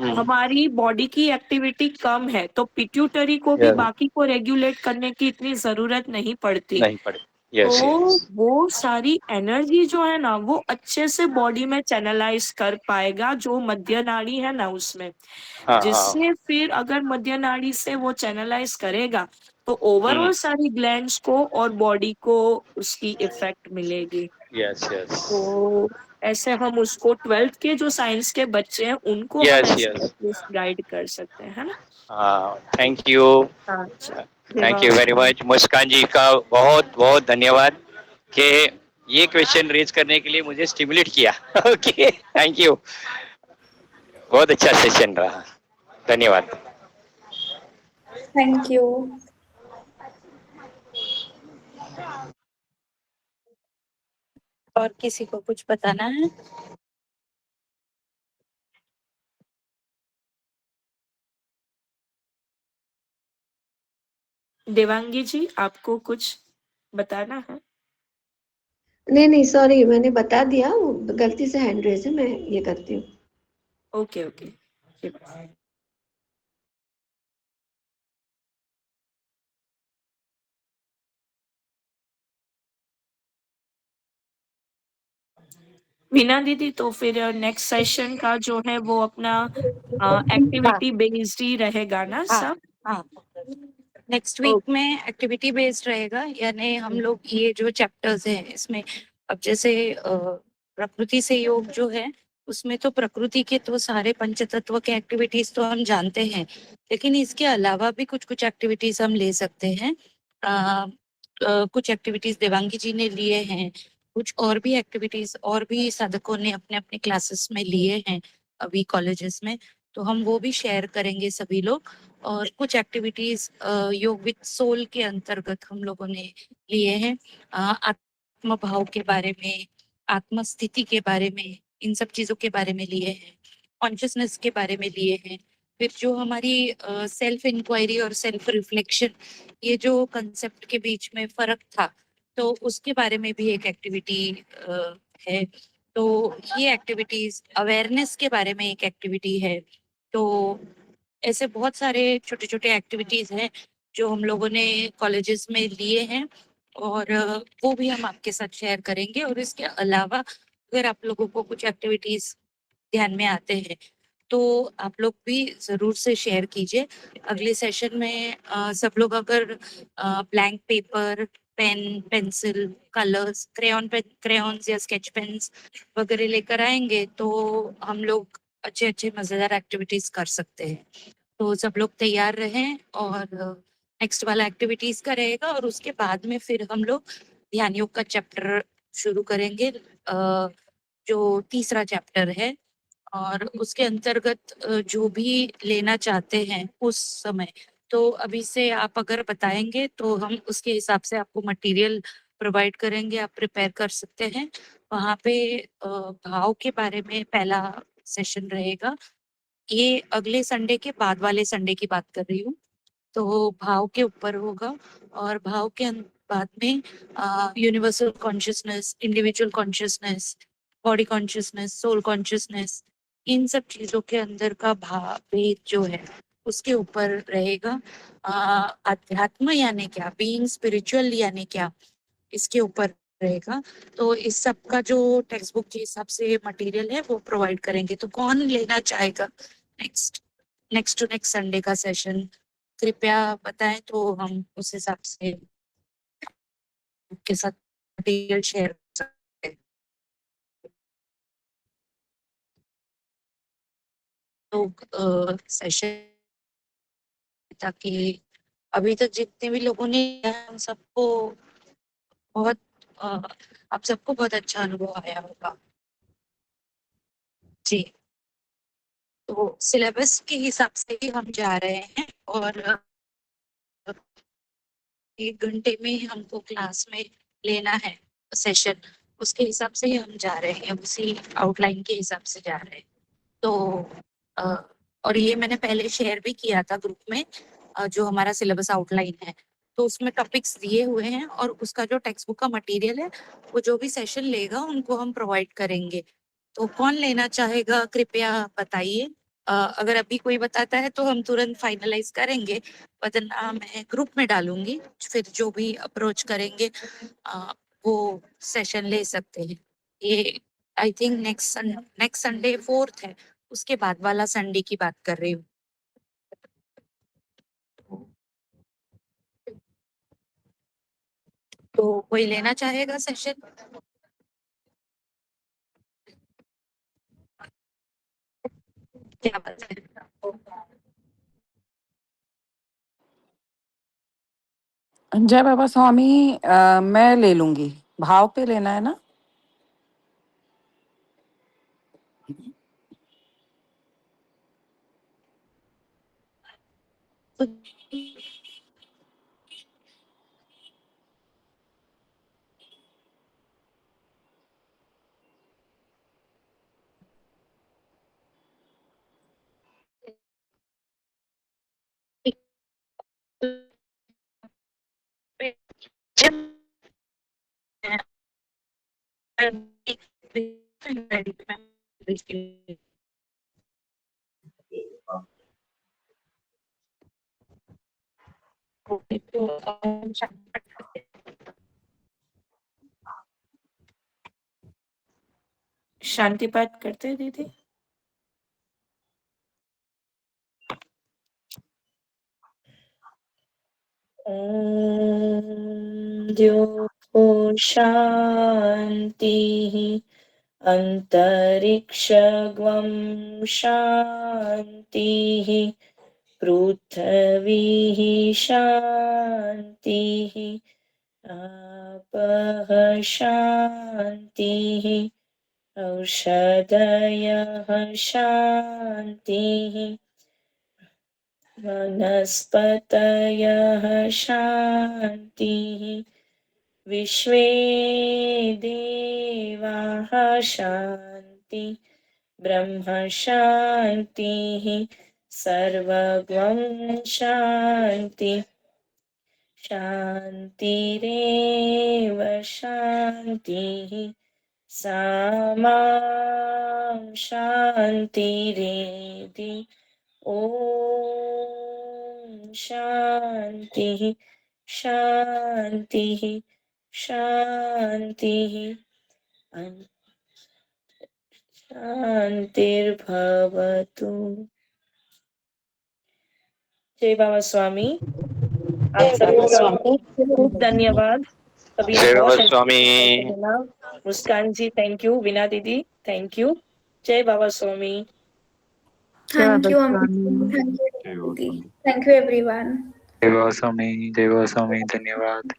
हमारी बॉडी की एक्टिविटी कम है, तो पिट्यूटरी को भी यस बाकी को रेगुलेट करने की इतनी जरूरत नहीं पड़ती। नहीं पड़े यस तो यस वो सारी एनर्जी जो है ना, वो अच्छे से बॉडी में चैनलाइज कर पाएगा, जो मध्य नाड़ी है ना उसमें, हाँ हाँ जिससे फिर अगर मध्य नाड़ी से वो चैनलाइज करेगा, तो हम्म ओवरऑल सारी ग्लैंड्स को और बॉडी को उसकी इफेक्ट मिलेगी। यस यस तो ऐसे हम उसको 12th के जो साइंस के बच्चे हैं उनको हम यस ऐसे यस एटलीस्ट गाइड कर सकते हैं, है ना। हाँ थैंक यू हाँ अच्छा, थैंक यू वेरी मच मुस्कान जी का बहुत बहुत धन्यवाद कि ये क्वेश्चन रेज करने के लिए मुझे स्टिमुलेट किया ओके थैंक यू बहुत अच्छा सेशन रहा धन्यवाद थैंक यू। और किसी को कुछ बताना है? देवांगी जी, आपको कुछ बताना है? नहीं, सॉरी, मैंने बता दिया, वो गलती से हैंड रेज़ है, मैं ये करती हूँ। Okay, okay. वीना दीदी, तो फिर नेक्स्ट सेशन का जो है वो अपना हाँ एक्टिविटी बेस्ड ही रहेगा ना हाँ सब? हाँ नेक्स्ट वीक में एक्टिविटी बेस्ड रहेगा, यानी हम लोग ये जो चैप्टर्स हैं इसमें अब जैसे प्रकृति से योग जो है उसमें तो प्रकृति के तो सारे पंचतत्व के एक्टिविटीज तो हम जानते हैं, लेकिन इसके अलावा भी कुछ कुछ एक्टिविटीज हम ले सकते हैं। कुछ एक्टिविटीज देवांगी जी ने लिए हैं, कुछ और भी एक्टिविटीज और भी साधकों ने अपने अपने क्लासेस में लिए हैं अभी कॉलेजेस में, तो हम वो भी शेयर करेंगे सभी लोग। और कुछ एक्टिविटीज योग विद सोल के अंतर्गत हम लोगों ने लिए हैं, आत्म भाव के बारे में, आत्म स्थिति के बारे में, इन सब चीजों के बारे में लिए हैं, कॉन्शियसनेस के बारे में लिए हैं। फिर जो हमारी सेल्फ इंक्वायरी और सेल्फ रिफ्लेक्शन, ये जो कंसेप्ट के बीच में फर्क था, तो उसके बारे में भी एक एक्टिविटी है। तो ये एक्टिविटीज, अवेयरनेस के बारे में एक एक्टिविटी है। तो ऐसे बहुत सारे छोटे छोटे एक्टिविटीज हैं जो हम लोगों ने कॉलेजेस में लिए हैं, और वो भी हम आपके साथ शेयर करेंगे। और इसके अलावा अगर आप लोगों को कुछ एक्टिविटीज ध्यान में आते हैं तो आप लोग भी जरूर से शेयर कीजिए। अगले सेशन में सब लोग अगर blank paper, pen, pencil, colours, crayons या स्केच पेन्स वगैरह लेकर आएंगे तो हम लोग अच्छे अच्छे मजेदार एक्टिविटीज कर सकते हैं। तो सब लोग तैयार रहें, और नेक्स्ट वाला एक्टिविटीज का रहेगा, और उसके बाद में फिर हम लोग ध्यान योग का चैप्टर शुरू करेंगे, जो तीसरा चैप्टर है। और उसके अंतर्गत जो भी लेना चाहते हैं उस समय, तो अभी से आप अगर बताएंगे तो हम उसके हिसाब से आपको मटेरियल प्रोवाइड करेंगे, आप प्रिपेयर कर सकते हैं। वहाँ पे भाव के बारे में पहला सेशन रहेगा, ये अगले संडे के बाद वाले संडे की बात कर रही हूँ, तो भाव के ऊपर होगा। और भाव के बाद में universal consciousness, individual consciousness, body consciousness, soul consciousness, इन सब चीजों के अंदर का भाव भेद जो है उसके ऊपर रहेगा। अध्यात्म यानी क्या, बीइंग स्पिरिचुअल यानी क्या, इसके ऊपर रहेगा। तो इस सब का जो टेक्स्ट बुक के हिसाब से मटेरियल है वो प्रोवाइड करेंगे। तो कौन लेना चाहेगा नेक्स्ट टू नेक्स्ट संडे का सेशन, कृपया बताएं तो हम उस हिसाब से आपके साथ मटेरियल शेयर कर सकते हैं। तो सेशन, ताकि अभी तक जितने भी लोगों ने हम सबको बहुत आप सबको बहुत अच्छा अनुभव आया होगा जी। तो सिलेबस के हिसाब से ही हम जा रहे हैं, और 1 घंटे में हमको क्लास में लेना है सेशन, उसके हिसाब से ही हम जा रहे हैं, उसी आउटलाइन के हिसाब से जा रहे हैं। तो अ, और ये मैंने पहले शेयर भी किया था ग्रुप में, जो हमारा सिलेबस आउटलाइन है, तो उसमें टॉपिक्स दिए हुए हैं, और उसका जो टेक्स्ट बुक का मटेरियल है वो जो भी सेशन लेगा उनको हम प्रोवाइड करेंगे। तो कौन लेना चाहेगा कृपया बताइए। अगर अभी कोई बताता है तो हम तुरंत फाइनलाइज करेंगे, वरना मैं ग्रुप में डालूंगी, फिर जो भी अप्रोच करेंगे वो सेशन ले सकते हैं। ये I think next Sunday 4th है, उसके बाद वाला संडे की बात कर रही हूँ। तो कोई लेना चाहेगा सेशन? क्या बात है? जय बाबा स्वामी, मैं ले लूंगी। भाव पे लेना है ना? शांति पाठ करते हैं दीदी? द्यो शान्तिः अन्तरिक्षगं शान्तिः पृथ्वी शान्तिः आपः शान्तिः औषधयः शान्तिः वनस्पतयः शान्तिः विश्वे देवाः शान्ति ब्रह्म शान्तिः सर्वगं शान्ति शान्तिरेव शान्तिः सामा शान्तिरेधि ॐ शान्तिः शान्तिः शान्तिः शान्तिर्भवतु। जय बाबा स्वामी। आप सबको खूब धन्यवाद। सभी ने जय बहुत बाबा अच्छा स्वामी। सुना। मुस्कान जी थैंक यू, वीना दीदी थैंक यू। जय बाबा स्वामी। थैंक यू जय बाबा थैंक यू एवरीवन। जय बाबा स्वामी, जय बाबा स्वामी, धन्यवाद।